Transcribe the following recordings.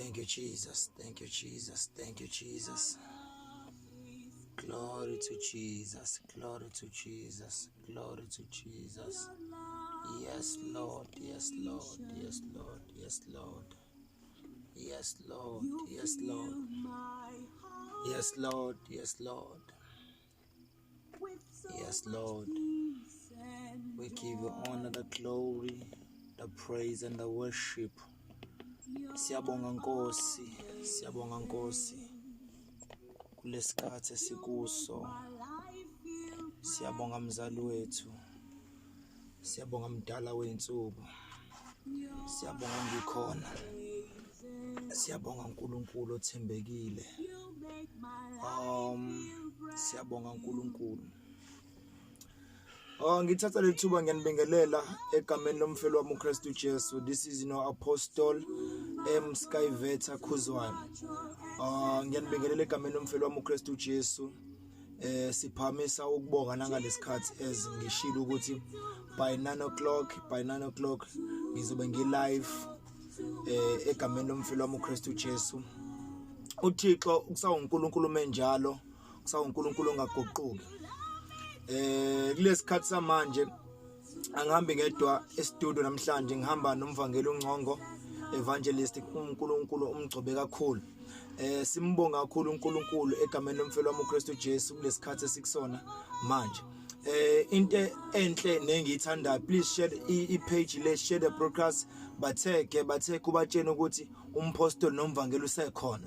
Thank you, Jesus. Thank you, Jesus. Thank you, Jesus. Glory to Jesus. Glory to Jesus. Glory to Jesus. Yes, Lord. Yes, Lord. Yes, Lord. Yes, Lord. Yes, Lord. Yes, Lord. Yes, Lord. Yes, Lord. Yes, Lord. We give you honor, the glory, the praise and the worship. Siyabonga Nkosi, siyabonga Nkosi. Kulesikhathi esikuso. Siyabonga mzali wethu. Siyabonga mdala wensuku. Siyabonga ngikhona. Siyabonga uNkulunkulu othembekile. Siyabonga uNkulunkulu. Ngithatha lethuba ngiyanibingelela egameni lomfelo wami uKristu Jesu. This is Apostle M Skyveta Khuzwayo. Ngiyanibingelela egameni lomfelo wami uKristu Jesu. Siphamisa ukubonga nangalesikhathi ngishilo ukuthi by 9 o'clock ngizobe live egameni lomfelo wami uKristu Jesu. uThixo usawuNkulunkulu menjalo, usawuNkulunkulu ongaguquki. Kulesikhathi samanje angihambi ngedwa e-studio namhlanje, ngihamba nomvangeli uNgcongo, evangelist uNkulunkulu umgcobe kakhulu. Simbonga kakhulu uNkulunkulu egameni lomfelo wami uKristu Jesu kulesikhathi esikusona manje. Into enhle nengiyithandayo, please share i-page le, share the broadcast, bathe kubatshena ukuthi umpostoli nomvangeli usekhona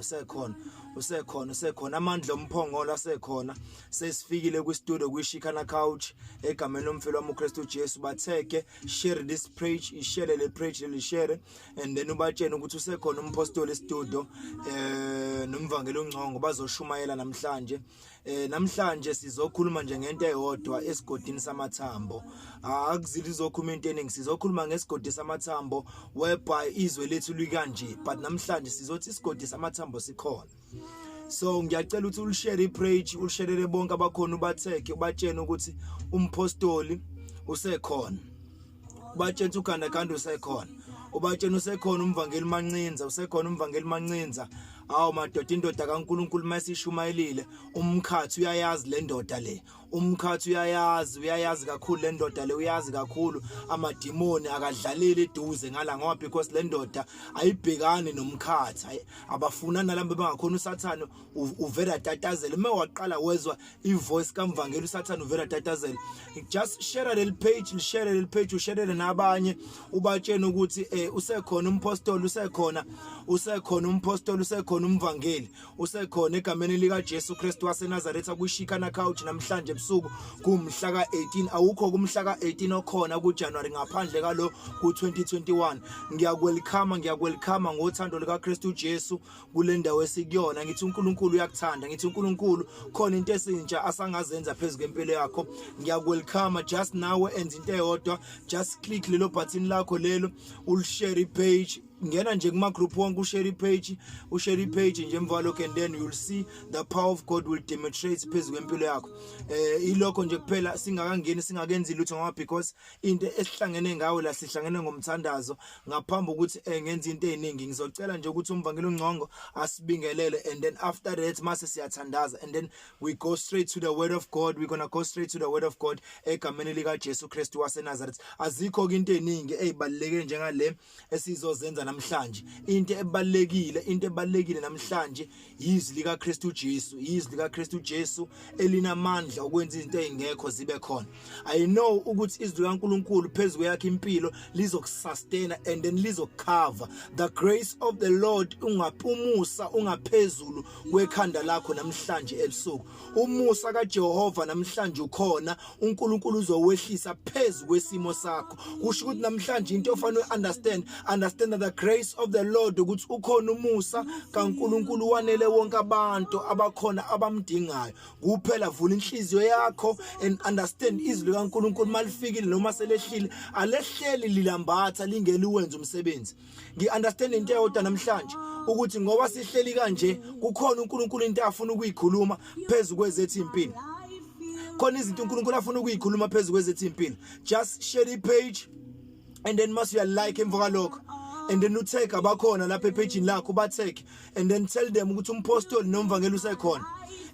amandla omphongolo asekhona. Sesifikile kwi-studio kwi-Shikana Couch egameni lomfelo wami uKristu Jesu. Batheke share this page, share le page, share, and then ubatshena ukuthi usekhona umpostoli e-studio nomvangeli uNgcongo bazoshumayela namhlanje. Namhlanje sizokhuluma nje ngento eyodwa esigodini samathambo. Akuzili zokhuluma into eningi, sizokhuluma ngesigodi samathambo whereby izwe lethu likanje, but namhlanje sizothi isigodi samathambo sikhona. So ngiyacela ukuthi ulishare i-page, ulisharele bonke abakhona, ubatheke, ubatshene ukuthi umpostoli usekhona. Ubatshene uGandakanda usekhona. Ubatshene usekhona umvangeli Mancinza, usekhona umvangeli Mancinza. Awu madoda, indoda kaNkulunkulu masishumayelile, umkhathi uyayazi le ndoda le. Umkhathi uyayazi kakhulu le ndoda le, uyazi kakhulu amadimoni akadlaleli eduze ngala ngoba because le ndoda ayibhekani nomkhathi. Abafuna nalabo bangakhona uSathane uvela tatazela. Mewaqala wezwa ivoice kaMvangeli uSathane uvela tatazela. Just share le page, ushare nabanye, ubatshene ukuthi usekhona umpostoli, usekhona umpostoli, usekhona umvangeli, usekhona egameni lika Jesu Kristu waseNazaretha kwi-Shikana Couch namhlanje ebusuku kumhla ka-18. Awukho kumhla ka-18 okhona kuJanuary ngaphandle kalo ku-2021. Ngiyawelcome ngothando lika Kristu Jesu kule ndawo esikuyona. Ngithi uNkulunkulu uyakuthanda, ngithi uNkulunkulu khona into esintsha asangazenza phezulu kwempilo yakho. Ngiyawelcome just nawe enza into eyodwa, just click lelo button lakho lelo, ulishare i-page. Ngena nje kuma group wonke ushare i-page nje emva lokho, and then you'll see the power of God will demonstrate phezulu kwempilo yakho. Ilokho nje kuphela, singakenzi lutho ngoba because into esihlangene ngawo la sihlangene ngomthandazo. Ngaphambi ukuthi ngenza into eziningi, ngizocela nje ukuthi umvangeli uNgcongo asibingelele, and then after that mase siyathandaza, and then we go straight to the word of God. We're gonna go straight to the word of God egameni lika Jesu Kristu waseNazaretha. Azikho into eziningi ezibaluleke njengale esizozenza namhlanje. Into ebalekile namhlanje yizwi lika Kristu Jesu, elinamandla ukwenza izinto ezingekho zibe khona. I know ukuthi izwi likaNkulunkulu phezulu yakhe impilo lizokusustain and then lizocover. The grace of the Lord umusa ungaphezulu kwekhanda lakho namhlanje ebusuku. Umusa kaJehova namhlanje ukhona, uNkulunkulu uzowehlisa phezulu kwesimo sakho. Kusho ukuthi namhlanje into ofanele understand that the grace of the Lord ukuthi ukhona umusa kaNkulunkulu wanele wonke abantu abakhona abamdingayo. Kuphela vula inhliziyo yakho and understand izwi likaNkulunkulu malifikile noma selehlile, alehleli lilambatha lingeli wenza umsebenzi. Ngi-understand into eyodwa namhlanje ukuthi ngoba sihleli kanje kukhona uNkulunkulu into afuna ukuyikhuluma phezulu kwezethu impilo. Khona izinto uNkulunkulu afuna ukuyikhuluma phezulu kwezethu impilo. Just share the page, and then must you like emva lokho and then utag abakhona lapha epage lakho batag and then tell them ukuthi umpostoli nomvangeli usekhona.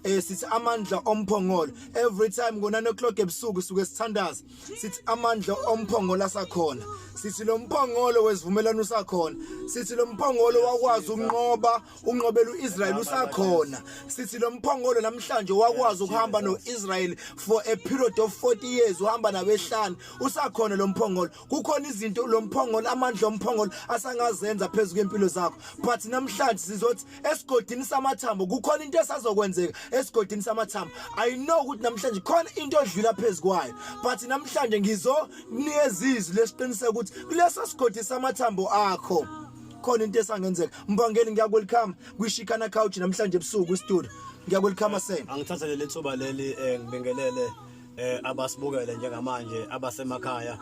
Sithi amandla omphongolo every time ngo9 o'clock ebusuku suke sithandaza sithi amandla omphongolo asakhona sithi lo mphongolo wesivumelano usakhona sithi lo mphongolo wakwazi unqobela uIsrael usakhona sithi lo mphongolo namhlanje wakwazi ukuhamba noIsrael for a period of 40 years uhamba nabehlanu usakhona lo mphongolo kukhona izinto lo mphongolo amandla omphongolo asangazenza phezulu kwempilo zakho but namhlanje sizothi esigodini samathambo kukhona into esazokwenzeka esigodini samathambo. I know ukuthi namhlanje khona into odlula phezulu kwayo but namhlanje ngizonikeza izwi lesiqiniseko ukuthi kuleso sigodi samathambo akho khona into esangenzeka. Mbangeli ngiyakwelcome kwishikana couch namhlanje ebusuku istudio. Ngiyakwelcome sen. Angithathe le thuba leli ngibingelele abasibukele njengamanje abasemakhaya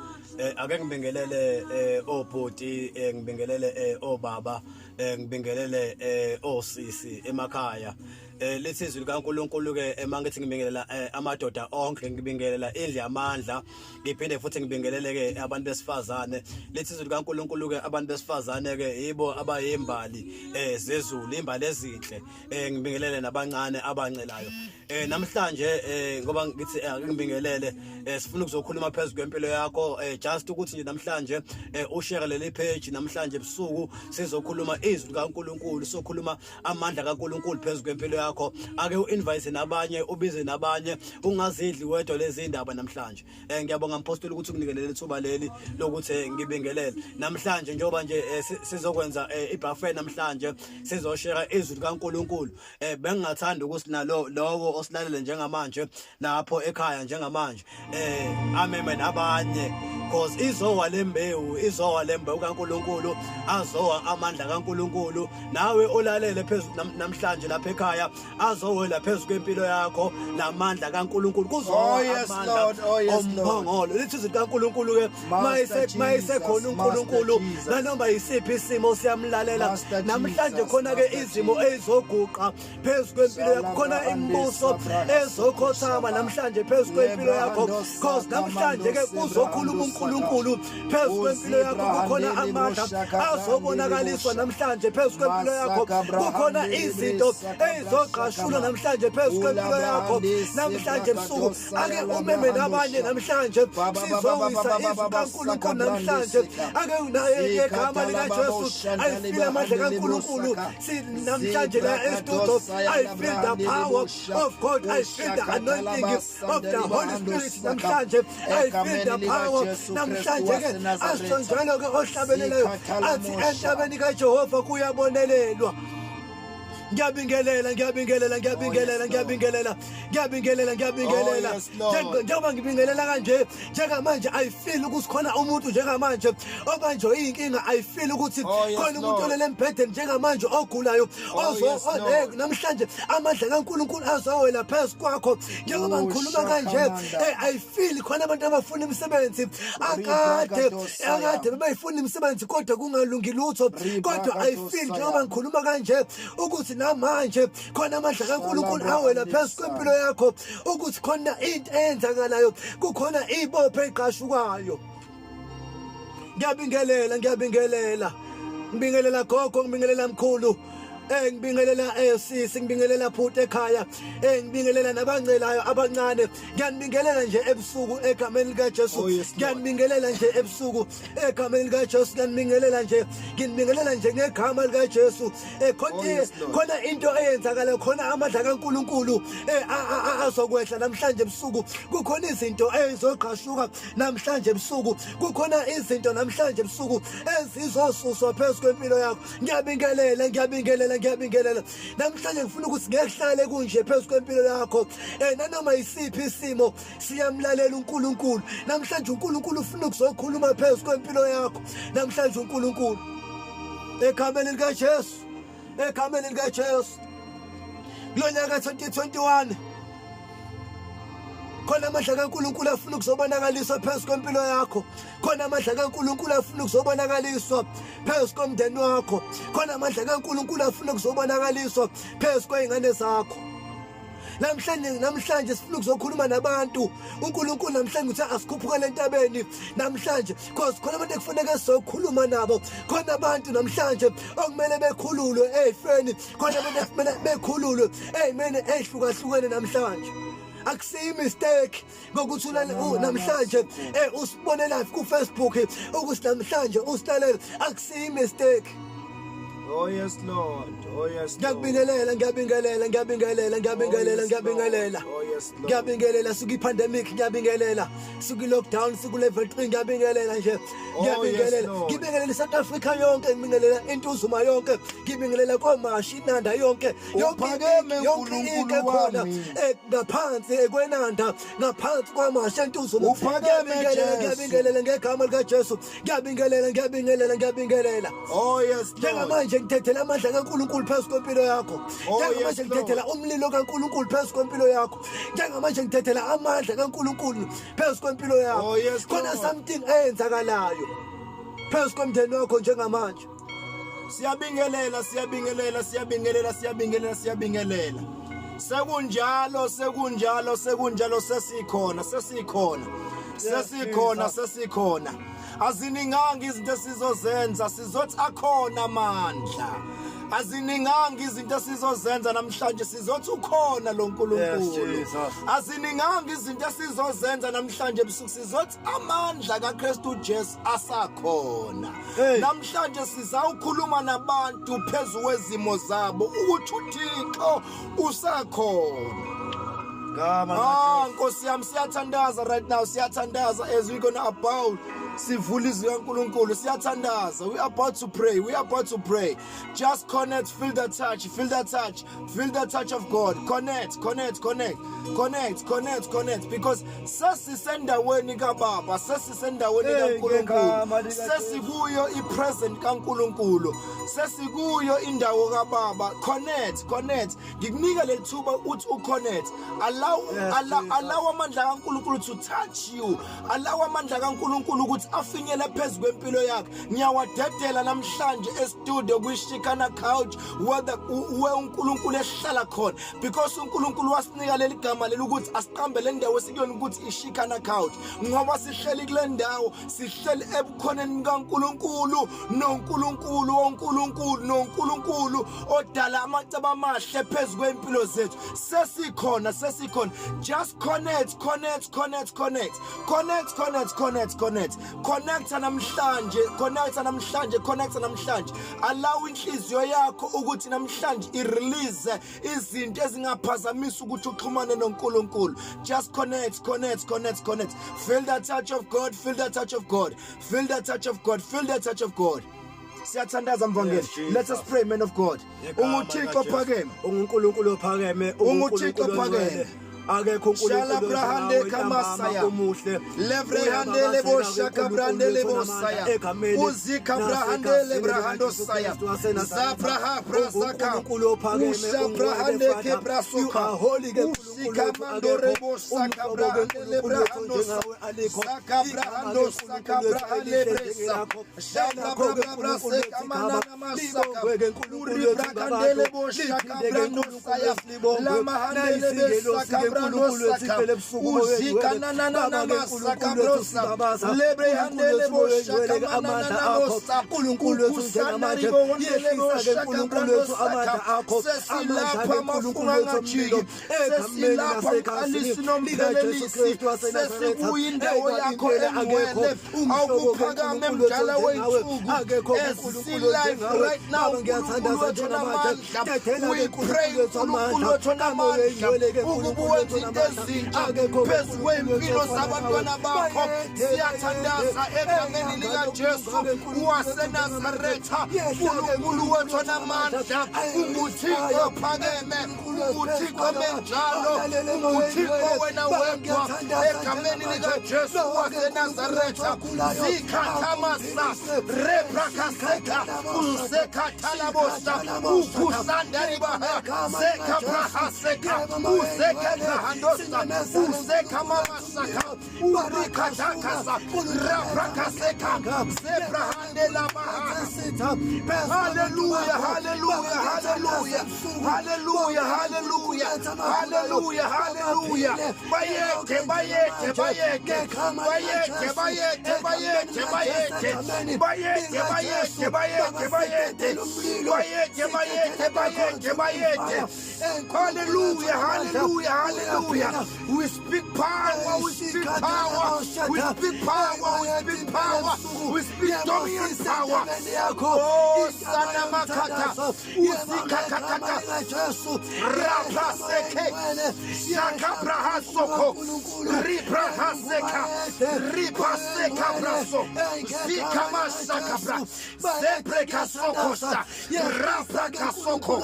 ake ngibingelele obhoti ngibingelele obaba ngibingelele osisi emakhaya lethi izwi likaNkulunkulu ke emangithi ngibingelela amadoda onke ngibingelela indle yamandla ngiphinde futhi ngibingelele ke abantu besifazane lethi izwi likaNkulunkulu ke abantu besifazane ke yibo abayimbali zezulu imbali ezinhle ngibingelele nabancane abancelayo namhlanje ngoba ngithi ngibingelele sifuna ukuzokhuluma phezulu kwempilo yakho just ukuthi nje namhlanje ushare leli page namhlanje ebusuku sizokhuluma izwi likaNkulunkulu sokhuluma amandla kaNkulunkulu phezulu kwempilo yakho ake uinvite nabanye ubize nabanye ungazidli wedwa lezi indaba namhlanje ngiyabonga mpostoli ukuthi ukunikelele ithuba leli lokuthi ngibingelele namhlanje njengoba nje sizokwenza ibuffet namhlanje sizoshare izwi likaNkulunkulu bengingathanda ukuthi nalo lowo osilalele njengamanje lapho ekhaya njengamanje ameme nabanye because izowa lembewu kaNkulunkulu azowa amandla kaNkulunkulu nawe olalele phezulu namhlanje lapha ekhaya azowela phezulu kwempilo yakho lamandla kaNkulunkulu kuzowa amandla omphongolo lithi izwi kaNkulunkulu ke mayisekhona uNkulunkulu nanoma yisiphi isimo siyamlalela namhlanje khona ke izimo ezizoguqa phezulu kwempilo yakho khona imibuso ezokhothama namhlanje phezulu kwempilo yakho because namhlanje ke kuzokhuluma uNkulunkulu phezulu kwempilo yakho kukhona amandla azobonakaliswa namhlanje phezulu kwempilo yakho kukhona izinto ezizoqashulwa namhlanje phezulu kwempilo yakho namhlanje ebusuku ake umeme nabanye namhlanje sizowisa izwi kaNkulunkulu namhlanje ake unaye egama likaJesu ayifile amandla kaNkulunkulu namhlanje la estudio I feel the power of God I feel the anointing of the Holy Spirit namhlanje I feel the power namhlanje ke asonjalo ke ohlabelelayo athi entabeni kaJehova kuyabonelelwa. Ngiyabingelela njengoba ngibingelela kanje njengamanje I feel ukuthi khona umuntu njengamanje obanje inkinga I feel ukuthi khona umuntu olele embhedeni njengamanje ogulayo namhlanje amandla kaNkulunkulu azowela phezulu kwakho njengoba ngikhuluma kanje I feel khona abantu abafuna imisebenzi akade bebayifuna imisebenzi kodwa kungalungi lutho kodwa I feel njengoba ngikhuluma kanje ukuthi namanje khona amandla kaNkulunkulu awela phezulu kwempilo yakho ukuthi khona into eyenzakalayo kukhona ibophe eqashukwayo. Ngibingelela gogo ngibingelela mkhulu ngibingelela sisi ngibingelela bhuti ekhaya ngibingelela nabangcelayo abancane ngiyanibingelela nje ebusuku egameni likaJesu ngiyanibingelela nje ebusuku egameni likaJesu ngiyanibingelela nje ngegama likaJesu khona into eyenzakala khona amandla kaNkulunkulu azokwehla namhlanje ebusuku kukhona izinto ezizoqhashuka namhlanje ebusuku kukhona izinto namhlanje ebusuku ezizosuswa phezulu kwempilo yakho ngiyabingelela namhlanje ngifuna ukuthi ngehlale kunje phezulu kwempilo yakho nanoma yisiphi isimo siyamlalela uNkulunkulu namhlanje uNkulunkulu ufuna ukuzokhuluma phezulu kwempilo yakho namhlanje uNkulunkulu egameni likaJesu kulonyaka 2021 khona amandla kaNkulunkulu afuna ukuzobonakaliswa phezulu kwempilo yakho khona amandla kaNkulunkulu afuna ukuzobonakaliswa phezulu komndeni wakho khona amandla kaNkulunkulu afuna ukuzobonakaliswa phezulu kweingane zakho namhlanje sifuna ukuzokhuluma nabantu uNkulunkulu namhlanje uthi asikhuphukele entabeni namhlanje because khona abantu ekufanele sizokhuluma nabo khona abantu namhlanje okumele bekhululwe friend khona abantu ekufanele bekhululwe amen ehlukahlukene namhlanje akusiyi mistake ngokuthi namhlanje usibone live ku Facebook ukuthi namhlanje usilalela akusiyi mistake. Oh yes Lord, oh yes Lord. Ngiyabingelela Oh yes Lord. Ngiyabingelela suku ipandemic ngiyabingelela suku lockdown suku level 3 ngiyabingelela nje ngiyabingelela ngibingelela South Africa yonke ngibingelela intuzuma yonke ngibingelela komashi inanda yonke uNkulunkulu khona ngaphansi ekwenanda ngaphansi kwamashi intuzuma ngiyabingelela ngegama lika Jesu ngiyabingelela. Oh yes Lord. Njengamanje ngithethela amandla kaNkulunkulu phezu kwempilo yakho njengamanje ngithethela umlilo kaNkulunkulu phezu kwempilo yakho njengamanje ngithethela amandla kaNkulunkulu phezu kwempilo yakho khona something eyenzakalayo phezu komndeni wakho njengamanje. Siyabingelela sekunjalo sesikhona azininganga izinto esizozenza sizothi akhona amandla azininganga izinto esizozenza namhlanje sizothi ukhona lo nkulunkulu azininganga izinto esizozenza namhlanje ebusuku sizothi amandla kaKristu Jesu asakhona namhlanje sizawukhuluma nabantu phezulu kwezimo zabo ukuthi uThixo usakhona. Nkosi yami siyathandaza right now siyathandaza as we gonna about sivula izwi kaNkulunkulu siyathandaza we about to pray just connect feel the touch of God connect because sesisendaweni kaBaba sesisendaweni kaNkulunkulu sesikuyo ipresent kaNkulunkulu sesikuyo indawo kaBaba connect ngikunika lethuba uthi uconnect allow amandla kaNkulunkulu to touch you allow amandla kaNkulunkulu ukuthi afinyele phezulu kwempilo yakho ngiyawadedela namhlanje e-studio kwiShikana Couch where uNkulunkulu ehlala khona because uNkulunkulu wasinika leli gama leli ukuthi asiqambe le ndawo sikuyona ukuthi iShikana Couch ngoba sihleli kule ndawo sihleli ebukhoneni kaNkulunkulu noNkulunkulu odala amacebo amahle phezulu kwempilo zethu sesikhona just connect connect namhlanje allow inhliziyo yakho ukuthi namhlanje irelease izinto ezingaphazamisa ukuthi uxhumane noNkulunkulu just connect feel the touch of God siyathandaza mvangeli let us pray man of God uNguthixo phakeme uNkulunkulu phakeme akekho uNkulunkulu kamasaya umuhle levrehande leboshaka brandele bosaya uzika brahande lebrahando saya zabraha brasaka ushabrahande kebrasuka usika mandore bosaka brahande lebrahando saka brahando saka brahale bresa shaka braseka manana masaka uri brahande leboshaka brahando saya la mahande lebesaka uNkulunkulu esifele ebusuku amandla akho uNkulunkulu esinjengamanje yehlisa ke uNkulunkulu wethu amandla akho amandla uNkulunkulu wethu egameni lasekhaya sesiyindawo yakho engcwele awukuphakame mdala wethu akekho uNkulunkulu right now ngiyathandaza njengamandla we pray uNkulunkulu wethu namandla ukubuwenza into ezintsha phezu kwempilo zabantwana bakho siyathandaza egameni likaJesu waseNazaretha uNkulunkulu wethu namandla uNguthixo phakeme uNguthixo menjalo uNguthixo wena wedwa egameni likaJesu waseNazaretha zikhathamasa rebrakaseka usekhathalabosa ukusandaribaha sekabrahaseka usekabrahandosa usekamamasa urikatakasa raprakaseka zebrahande labaha. Hallelujah, hallelujah, hallelujah, hallelujah, hallelujah, hallelujah, hallelujah. Bayete, bayete, bayete, bayete, bayete, bayete, bayete, bayete, bayete, bayete, bayete, bayete, bayete, bayete, bayete. Hallelujah, hallelujah, hallelujah. We speak power, we speak power, we speak power, we speak power, we speak dominion power. Oh, Sanamakata, Usikakakaka, Rapaseke, Shakabrahasoko, Ribrahaseka, Ripaseka Braso, Zikamasakabra, Zebrekasokosa, Raprakasoko,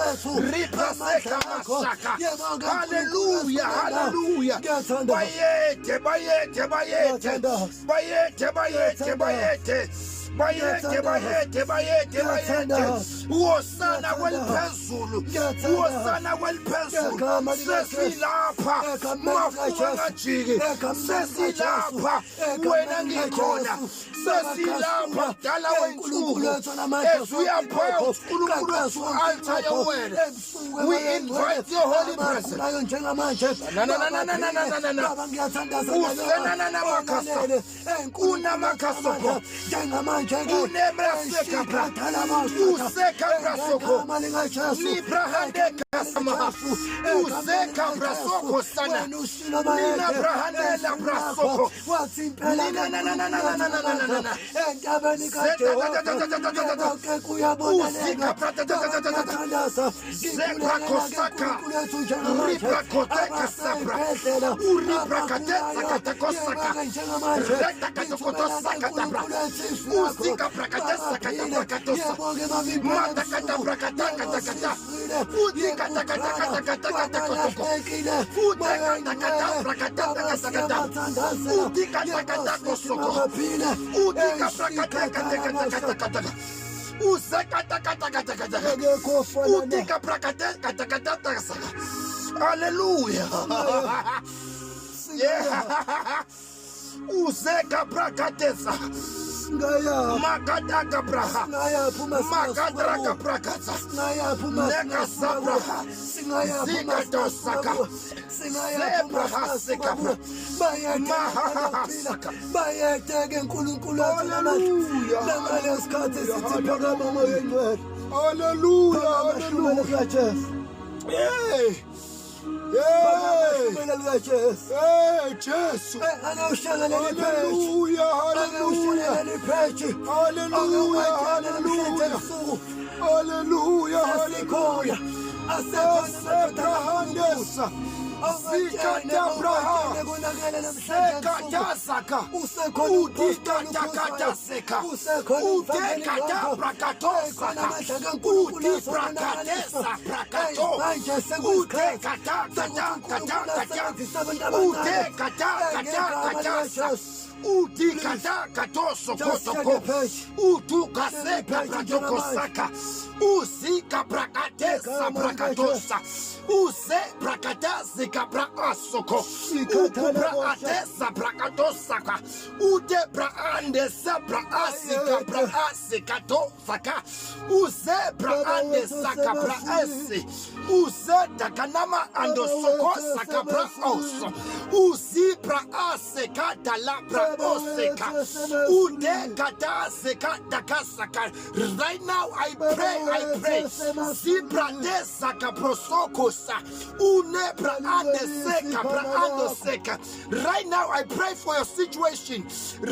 Ripaseka Masaka. Hallelujah, hallelujah. Bayete, bayete, bayete, bayete, bayete, bayete. Bayete, bayete, bayete, bayete. Uosana wel pensulu. Uosana wel pensulu. Sesilapha. Mafuanga jigi. Sesilapha. Wena ngikona. Sesilapha. Dala wenchulo. As we approach Unkulunkulu altar your word, we invite your holy presence. Na na na na na na na na na. Usena na na makasa. Una makasa. Unemraseka pra. Useka brasoko. Librahande kasama. Useka brasoko sana. Nina brahande la brasoko. Nina na na na na na na na na na na. Usika Zebra kosaka. Ribra koteka sabra. Uribra katesa katakosaka. Reta katokotosaka tabra. Usika prakatesa katabrakatosa. Mata katabrakataka takata. Udika takatakatakatakatakatoko. Udika takatakatakatakatakata. Udika takatakosoko. Udika prakatakatakatakatakataka. Udika prakatakatakatakatakataka. Hallelujah. Yeah. Uzeka prakatesa. Makadaka braha. Makadraka prakatsa. Neka sabraha. Zika dosaka. Zebraha sekabra. Mahaha saka. Hallelujah. Hallelujah. Hallelujah. Yay. Hey, Jesus. Hallelujah, hallelujah. Hallelujah, hallelujah. Hallelujah, hallelujah. Zikatabraha, Sekatasaka, Udikatakaseka, Udekatabrakatosaka, Udibrakatesa brakato, Udekatakatakataka, Udikatakato, Udukaseka brakatosaka, Uzika brakatesa brakatosa. Use brakatasi kabrasoko. Ukubrakatesa brakatosaka. Ude braande sabraasi kabraasi katosaka. Use braande sakabraasi. Use takanama andosoko sakabraoso. Uzi braase katala braoseka. Ude katase katakasaka. Right now I pray. Zibrande sakabrosoko. Right now I pray for your situation. I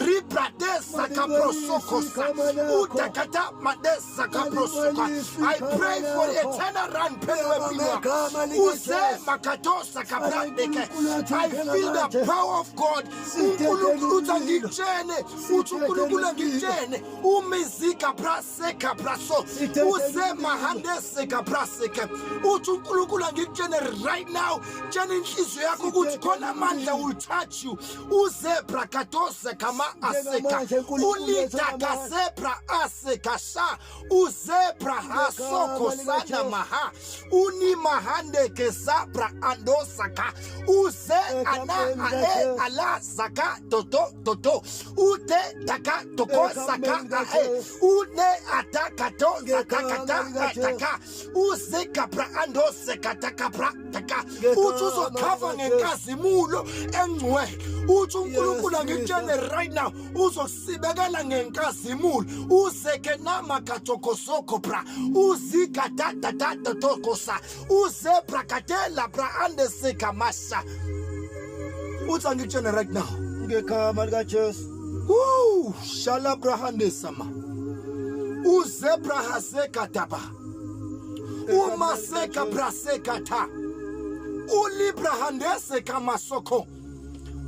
pray for the eternal run. I feel the power of God. uthi angikutshene uthi uNkulunkulu angikutshene umizika braseka braso uze mahandeseka braseka uthi uNkulunkulu angikutshene right now tshena inhliziyo yakho ukuthi khona amandla will touch you uze brakatose kama aseka ulita kasepra aseka sha uzebra hasoko sana maha uni mahande kesabra andosaka uze ana ala saka toto ute taka toko saka une ataka to ataka uze kapra andoseka takapra taka uthi cover ngenkazimulo engcwe uthi uNkulunkulu angikutshene right now uzosibekela ngenkazimulo uzeke nama katokosoko bra uzika tata tokosa uzebra katela bra andeseka masha uthi angikutshene right now ngegama lika Jesu shala bra handesama uzebra haseka taba umaseka braseka ta ulibra handeseka masoko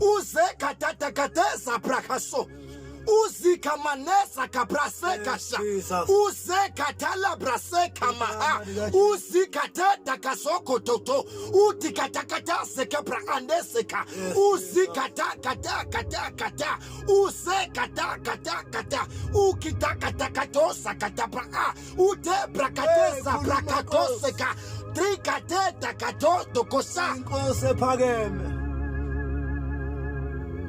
uzeka tata katesa brakaso uzika manesa kabraseka sha uzeka tala braseka maha uzika tata kasoko toto utikata seka brandeseka uzika kata uzeka kata ukita katosa katapa ute brakatesa brakatoseka trikateta katoto kosa inkosi ephakeme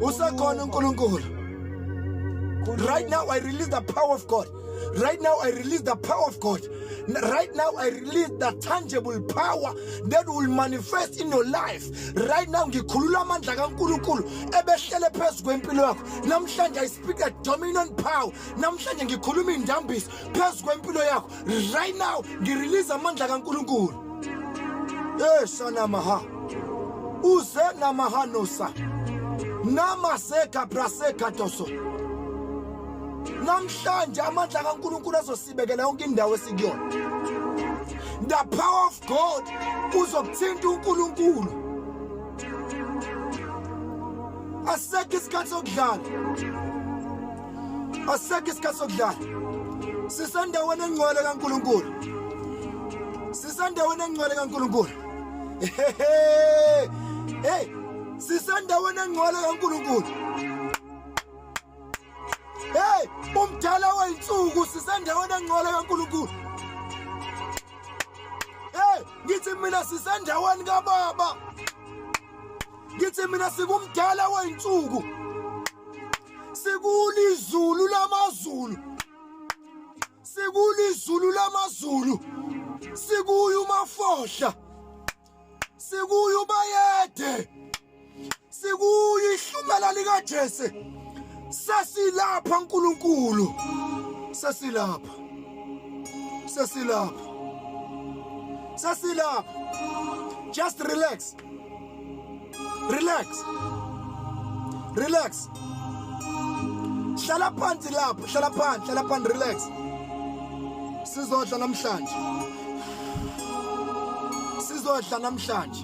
usakhona uNkulunkulu. Right now I release the power of God. Right now I release the power of God. Right now I release the tangible power that will manifest in your life. Right now ngikhulula amandla kaNkulunkulu ebehlele phezu kwempilo yakho. Namhlanje I speak a dominant power. Namhlanje ngikhuluma indambiso phezu kwempilo yakho. Right now ngirelease amandla kaNkulunkulu. Sana maha. Uze namaha nosa. Namaseka braseka toso. Namhlanje amandla kaNkulunkulu azosibekela yonke indawo esikuyona. The power of God uzokuthinta uNkulunkulu. Aseke isikhathi sokudlala. Aseke isikhathi sokudlala. Sisendaweni engcwele kaNkulunkulu. Sisendaweni engcwele kaNkulunkulu. Hey, sisendaweni engcwele kaNkulunkulu. Hey, umdala weinsuku sisendaweni engcwele kaNkulunkulu. Hey, ngithi mina sisendaweni kaBaba. Ngithi mina sikumdala weinsuku. Sikulizulu lamazulu. Sikulizulu lamazulu. Sikuyu mafohla. Sikuyu bayede. Sikuyu ihlumela lika Jesu. Sasilapha uNkulunkulu. Sasilapha. Just relax. Hlala phansi lapha, hlala phansi, relax. Sizodla namhlanje.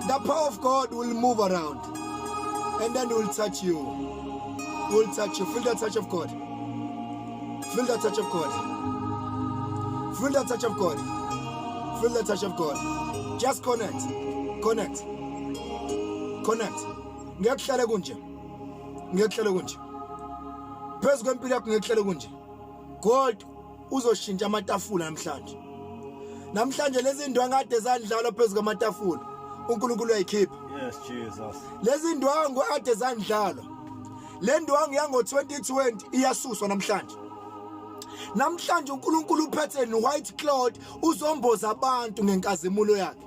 The power of God will move around. And then we'll touch you. We'll touch you. Feel the touch of God. Feel the touch of God. Feel the touch of God. Feel the touch of God. Just connect. Ngekuhlala kunje. Phezu kwempilo yakho ngekuhlala kunje. God uzoshintsha amatafula namhlanje. Namhlanje lezi ndwa ngade zandlala phezu kwamatafula. uNkulunkulu uyayikhipha. Yes, Jesus. Lezi ndwangu ade zandlala. Le ndwangu yango 2020 iyasuswa namhlanje. Namhlanje uNkulunkulu uphethe white cloud uzomboza abantu ngenkazimulo yakhe.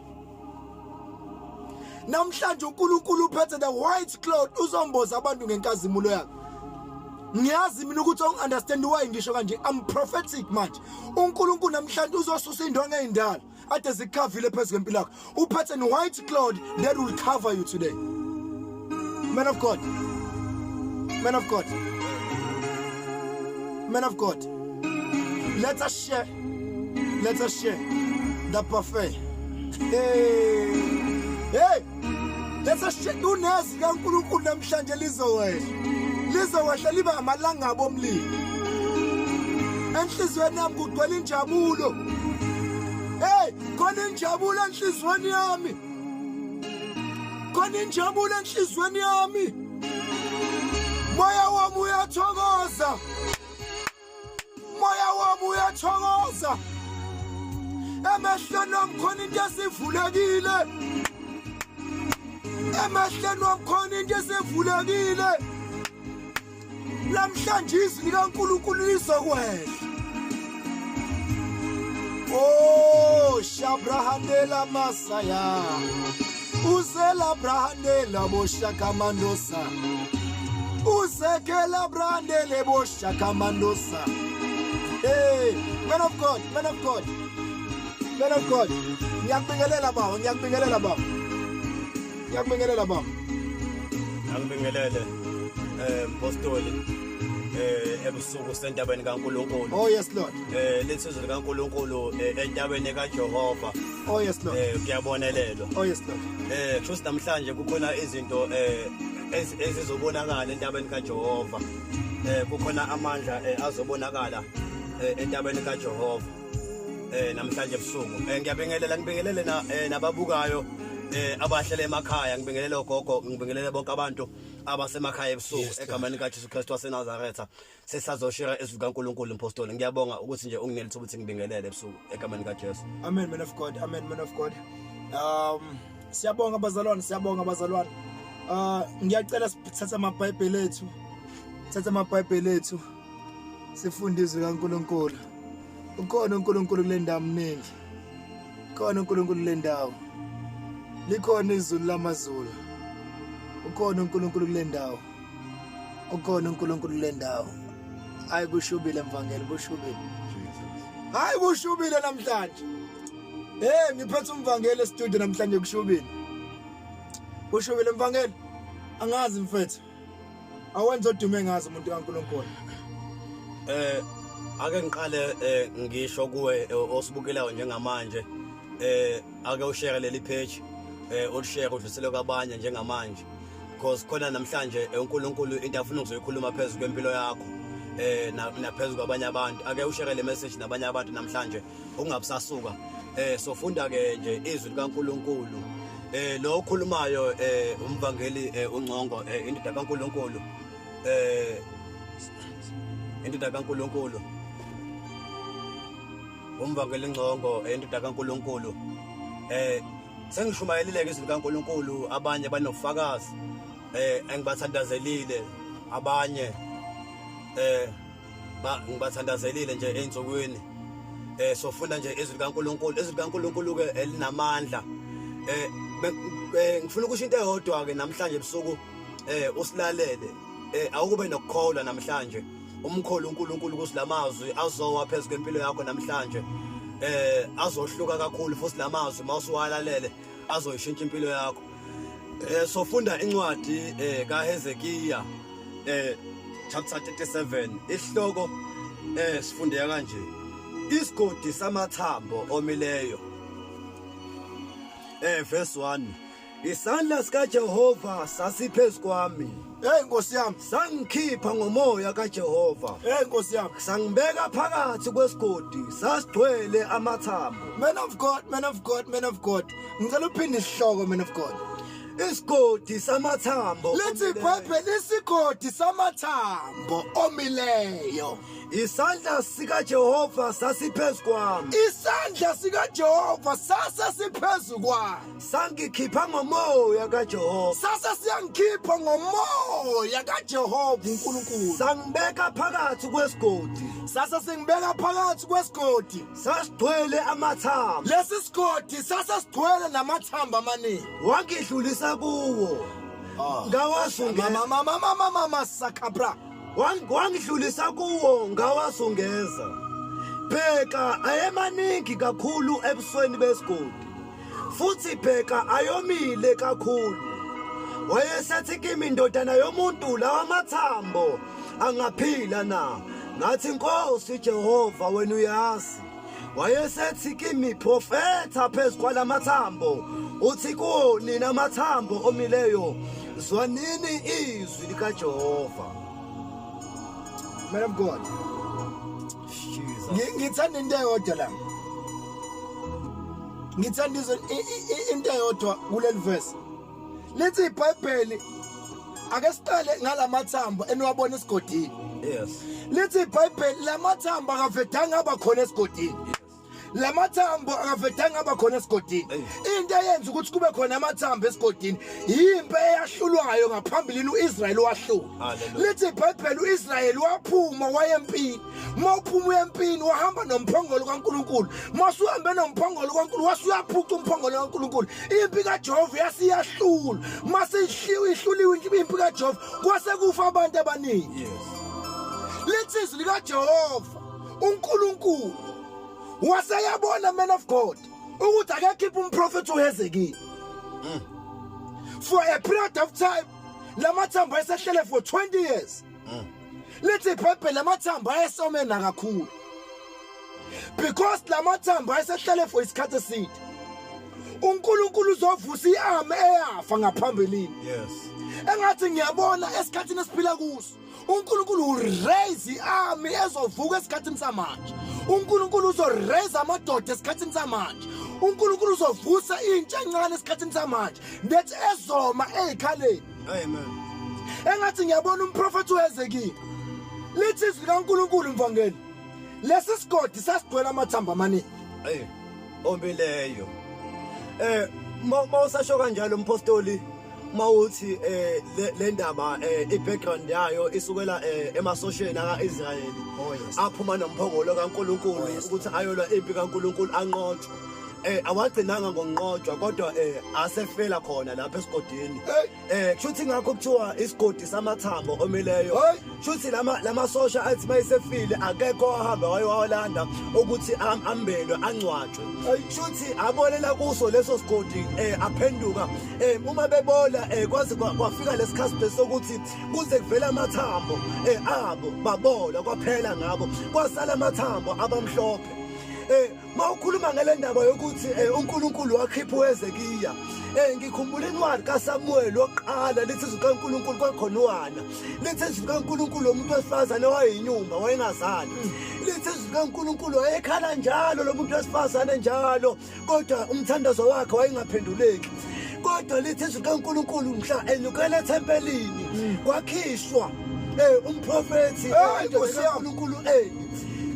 Namhlanje uNkulunkulu uphethe the white cloud uzomboza abantu ngenkazimulo yakhe. Ngiyazi mina ukuthi ungunderstand why ngisho kanje. I'm prophetic manje. uNkulunkulu namhlanje uzosusa indwangu ezindala ade zikhavile phezu kwempilo yakho. Uphethe white cloud that will cover you today. Man of God. Let us share the buffet. Hey. lesashaya unezi kaNkulunkulu namhlanje lizowehla liba amalangabo omlilo enhlizweni yami kugcwele injabulo hey khona injabulo enhlizweni yami khona injabulo enhlizweni yami moya wami uyathokoza moya wami uyathokoza emehlweni wami khona into esivulekile emehlweni wami khona into esivulekile namhlanje izwi likaNkulunkulu lizokwehla oh shabrahandela masaya uzela brahandela boshakamandosa uzekela brandele boshakamandosa hey man of God ngiyakubingelela baba angibingelele mpostoli ebusuku sentabeni kaNkulunkulu oh yes Lord letsizwe likaNkulunkulu entabeni kaJehova oh yes Lord kuyabonelelwa oh yes Lord kusho namhlanje kukhona izinto ezizobonakala entabeni kaJehova kukhona amandla azobonakala entabeni kaJehova namhlanje ebusuku ngiyabingelele nababukayo abahlele emakhaya ngibingelele ogogo ngibingelele bonke abantu abasemakhaya ebusuku egameni kaJesu Kristu waseNazaretha sesazoshira izwi likaNkulunkulu mpostoli ngiyabonga ukuthi nje unginelitha ukuthi ngibingelele ebusuku egameni kaJesu amen man of God siyabonga abazalwane ngiyacela sithathe amabhayibheli ethu sifunde izwi likaNkulunkulu ukhona uNkulunkulu kule ndawo mningi ukhona uNkulunkulu kule ndawo likhona izulu lamazulu ukhona uNkulunkulu kule ndawo ukhona uNkulunkulu kule ndawo hayi kushubile mvangeli kushubile hayi kushubile namhlanje ngiphethe umvangeli estudio namhlanje kushubile mvangeli angazi mfethu awenza odume ngazi umuntu kaNkulunkulu ake ngiqale ngisho kuwe osibukelayo njengamanje ake ushare leli page ushare udlulisele kwabanye njengamanje because khona namhlanje uNkulunkulu into afuna ukuzoyikhuluma phezulu kwempilo yakho naphezulu kwabanye abantu ake ushare le message nabanye abantu namhlanje ungabusasuka sofunda ke nje izwi likaNkulunkulu lo okhulumayo umvangeli uNgcongo indoda kaNkulunkulu umvangeli uNgcongo indoda kaNkulunkulu sengishumayelile izwi likaNkulunkulu abanye banofakazi engibathandazelile abanye ngibathandazelile nje einsukwini sofunda nje izwi likaNkulunkulu ke elinamandla ngifuna ukusho into eyodwa ke namhlanje ebusuku usilalele awukube nokukholwa namhlanje umkholo uNkulunkulu kusilamazwi azowa phezulu kwempilo yakho namhlanje azohluka kakhulu futhi lamazwi mawusuwalalele azoyishintsha impilo yakho sofunda incwadi kaHezekiya chapter 37 isihloko sifundeka kanje isigodi samathambo omileyo verse 1 isandla sikaJehova sasiphezu kwami Nkosi yami sangikhipha ngomoya kaJehova Nkosi yami sangibeka phakathi kwesigodi sasigcwele amathambo man of God ngicela uphinde isihloko man of God isigodi samathambo lithi iBhayibheli isigodi samathambo omileyo isandla sikaJehova sasiphezu kwami isandla sikaJehova sasiphezu kwami sangikhipha ngomoya kaJehova siyangikhipha ngomoya kaJehova uNkulunkulu sangibeka phakathi kwesigodi singibeka phakathi kwesigodi sasigcwele amathambo lesi sigodi sigcwele namathambo amaningi wangidlulisa kuwo ngawasungeza mama sakabra wangidlulisa kuwo ngawasungeza bheka ayemaningi kakhulu ebusweni besigodi futhi bheka ayomile kakhulu wayesethi kimi indodana yomuntu lawa amathambo angaphila na ngathi Nkosi Jehova wena uyazi wayesethi kimi profeta phezu kwalamathambo uthi kunina amathambo omileyo zwanini izwi likaJehova. Man of God, ngithanda into eyodwa la. Ngithanda into eyodwa kuleli verse. Lithi iBhayibheli ake siqale ngalamathambo eniwabona esigodini. Yes. Lithi iBhayibheli lamathambo akavedanga abakhona esigodini. Lamathambo akavedanga abakhona esigodini. Into eyenza ukuthi kube khona amathambo esigodini yimpe eyahlulwayo ngaphambilini uIsrael wahlula. Lithi iBhayibheli uIsrael waphuma wayempini. Mawuphuma uyempini wahamba nomphongolo kaNkuluNkulu. Masuhambe nomphongolo kaNkuluNkulu wasuyaphuca umphongolo kaNkuluNkulu. Impi kaJehova yasiyahlula. Mase ihluliwe impi kaJehova kwase kufa abantu abaningi. Yes. Lithi izwi likaJehova uNkulunkulu wasayabona man of God ukuthi akakhipha umprofeti uHezekiya. For a period of time lamathambo ayesehlele for 20 years. Lithi iBhayibheli lamathambo ayesomena kakhulu. Because lamathambo ayesehlele for isikhathi eside. uNkulunkulu uzovusa iarmy eyafa ngaphambilini. Yes. Engathi ngiyabona esikhathini esiphila kuso uNkulunkulu raise iarmy ezovuka esikhathini samanje. uNkulunkulu uzoraise amadoda esikhathini samanje. uNkulunkulu uzovusa intsha encane esikhathini samanje that ezoma ezikhaleni. Amen. Engathi ngiyabona umprofeti uHezekiya. Lithi izwi likaNkulunkulu mvangeli. Lesi sigodi sasigcwele amathambo amaningi. Ombileyo. Mawusasho kanjalo umpostoli mawuthi le ndaba ibackground yayo isukela emasosheni akaIsrayeli. Aphuma nomphongolo kaNkuluNkulu ukuthi ayolwa impi kaNkuluNkulu anqotshwe. Awagcinanga ngonqotshwa kodwa asefela khona lapha esigodini. Kushuthi ngakho kuthiwa isigodi samathambo omileyo. Kushuthi lamasosha athi mayisefile akekho ahamba wayolanda ukuthi ambelwe angcwatshwe. Kushuthi abolela kuso leso sigodi aphenduka uma bebola kwaze kwafika lesikhathi sokuthi kuze kuvela amathambo abo babola kwaphela ngabo kwasala amathambo abamhlophe. Mawukhuluma ngale ndaba yokuthi uNkulunkulu wakhipha uHezekiya ngikhumbula incwadi kaSamuel oqala lithi izwi kaNkulunkulu kwakhonwana lithi izwi kaNkulunkulu umuntu wesifazane wayeyinyumba wayengazali lithi izwi kaNkulunkulu wayekhala njalo lo muntu wesifazane njalo kodwa umthandazo wakhe wayengaphenduleki kodwa lithi izwi kaNkulunkulu mhla enyukela ethempelini kwakhishwa umprofeti kaNkulunkulu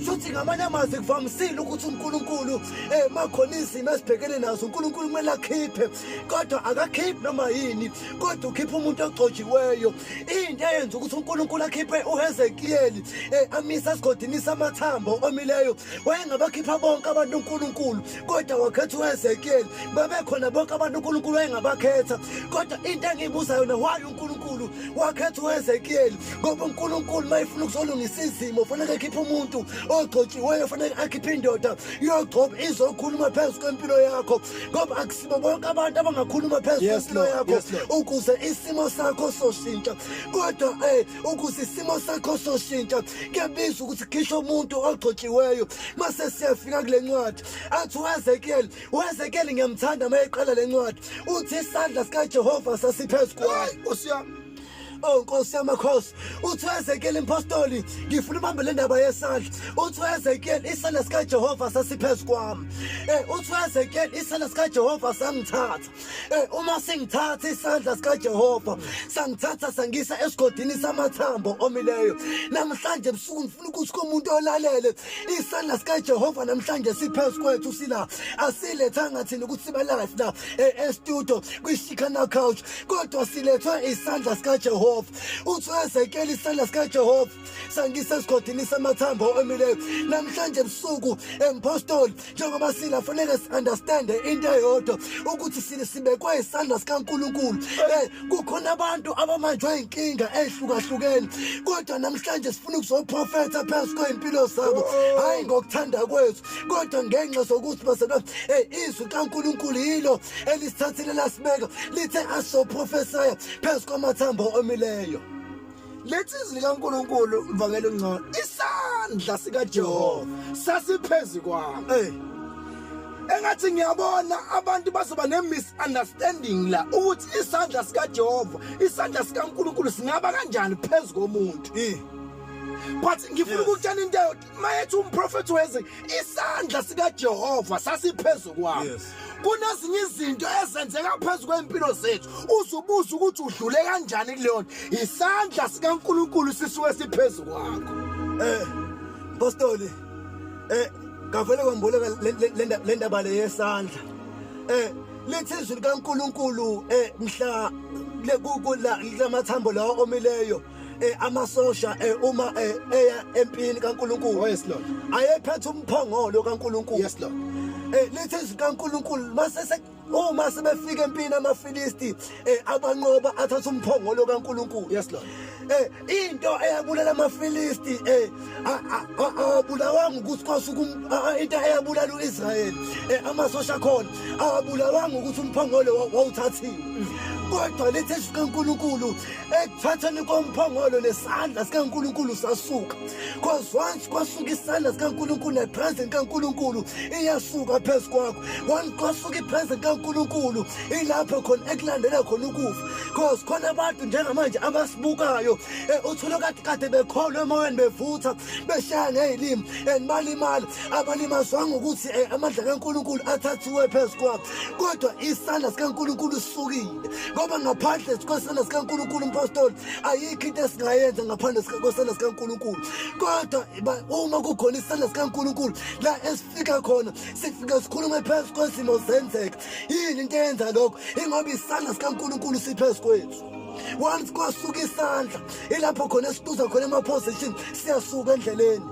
Shuthi ngamanye amazwi kuvamisile ukuthi uNkulunkulu makhona izimo esibhekene nazo uNkulunkulu kumele akhiphe kodwa akakhiphi noma yini kodwa ukhipha umuntu ogcotshiweyo. Into eyenza ukuthi uNkulunkulu akhiphe uHezekiyeli amisa esigodini samathambo omileyo wayengabakhipha bonke abantu uNkulunkulu kodwa wakhetha uHezekiyeli. Babekhona bonke abantu uNkulunkulu wayengabakhetha kodwa into engiyibuza yona why uNkulunkulu wakhetha uHezekiyeli ngoba uNkulunkulu mayifuna ukuzolungisa izimo kufanele akhiphe umuntu ogcotshiweyo fanele akhiphe indoda yogcoba izokhuluma phezulu kwempilo yakho ngoba akusibo bonke abantu abangakhuluma phezulu kwempilo yakho ukuze isimo sakho soshintsha kodwa ukuze isimo sakho soshintsha kuyabiza ukuthi khisho umuntu ogcotshiweyo mase siyafika kule ncwadi athi uHezekiyeli ngiyamthanda mayeqala le ncwadi uthi isandla sikaJehova sasiphezulu kwami Nkosi yamakhosi uthi uHezekiyeli impostoli ngifuna ubambe le ndaba yesandla uthi uHezekiyeli isandla sikaJehova sasiphezulu kwami uthi uHezekiyeli isandla sikaJehova sangithatha uma singithatha isandla sikaJehova sangithatha sangisa esigodini samathambo omileyo namhlanje ebusuku ngifuna ukuthi komuntu olalele isandla sikaJehova namhlanje siphezulu kwethu sila asilethanga thina ukuthi sibe live la e-studio kwiShikana Couch kodwa silethwe isandla sikaJehova uthi uHezekiyeli isandla sikaJehova sangisa esigodini samathambo omileyo namhlanje ebusuku empostoli njengoba sila fanele si-understand into eyodwa ukuthi sibekwe isandla sikaNkulunkulu kukhona abantu abamanjwe inkinga ehlukahlukene kodwa namhlanje sifuna ukuzoprofetha phezulu kwempilo zabo hayi ngokuthanda kwethu kodwa ngenxa sokuthi basebenza izwi kaNkulunkulu yilo elisithathile lasibeka lithe asoprofesaya phezulu kwamathambo omileyo. Lethi izwi likaNkulunkulu mvangelo ngcono isandla sika Jehova sasiphezulu kwami engathi ngiyabona abantu bazoba ne misunderstanding la ukuthi isandla sika Jehova isandla sika uNkulunkulu singaba kanjani phezulu komuntu but ngifuna ukutshela into mayethu umprofeti weze isandla sika Jehova sasiphezulu kwami kunezinye izinto ezenzeka phezulu kwempilo zethu uzubuza ukuthi udlule kanjani kuleyo isandla sika uNkulunkulu sisuke siphezulu kwakho Apostoli ngavele kwamboleka le ndaba le yesandla lithi izwi likaNkulunkulu mhla lamathambo lawo omileyo amasosha uma eya empini kaNkulunkulu yes Lord ayephethe umphongolo kaNkulunkulu yes Lord lithi izwi likaNkulunkulu mase uma sebefika empini amaFilisti abanqoba athatha umphongolo kaNkulunkulu yes Lord into eyabulala amaFilisti abulawanga ukuthi kwasuka into eyabulala uIsrayeli amasosha khona abulawanga ukuthi umphongolo wawuthathiwe kodwa lethi sikaNkulunkulu ekuthatheni komphongolo lesandla sikaNkulunkulu sasuka because once kwasuka isandla sikaNkulunkulu nepresence kaNkulunkulu iyasuka phezulu kwakho once kwasuka ipresence kaNkulunkulu ilapho khona ekulandela khona ukufa because khona abantu njengamanje abasibukayo uthola kade bekholwa emoyeni bevutha beshaya ngezilimi malimala abalimazwanga ukuthi amandla kaNkulunkulu athathiwe phezulu kwabo kodwa isandla sikaNkulunkulu sisukile ngoba ngaphandle kwesandla sikaNkulunkulu umpostoli ayikho into esingayenza ngaphandle kwesandla sikaNkulunkulu kodwa uma kukhona isandla sikaNkulunkulu la esifika khona sifika sikhulume phezulu kwesimo zenzeka yini into eyenza lokho ingoba isandla sikaNkulunkulu siphezulu kwethu once kwasuka isandla ilapho khona esituza khona ema-position siyasuka endleleni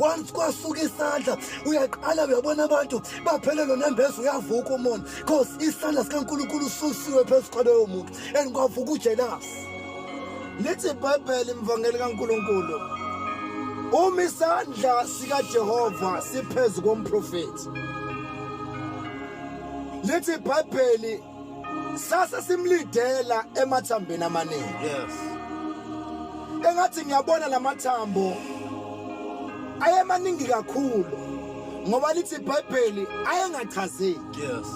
once kwasuka isandla uyaqala uyabona abantu baphelelwe nembeza uyavuka umona because isandla sikaNkulunkulu susiwe phezulu kwaloyo muntu and kwavuka ujelasi lithi iBhayibheli imvangeli kaNkulunkulu uma isandla sika Jehova siphezulu komprofeti lithi iBhayibheli sasa simlidela emathambeni amaningi yes engathi ngiyabona lamathambo ayemaningi kakhulu ngoba lithi iBhayibheli ayengachazeki yes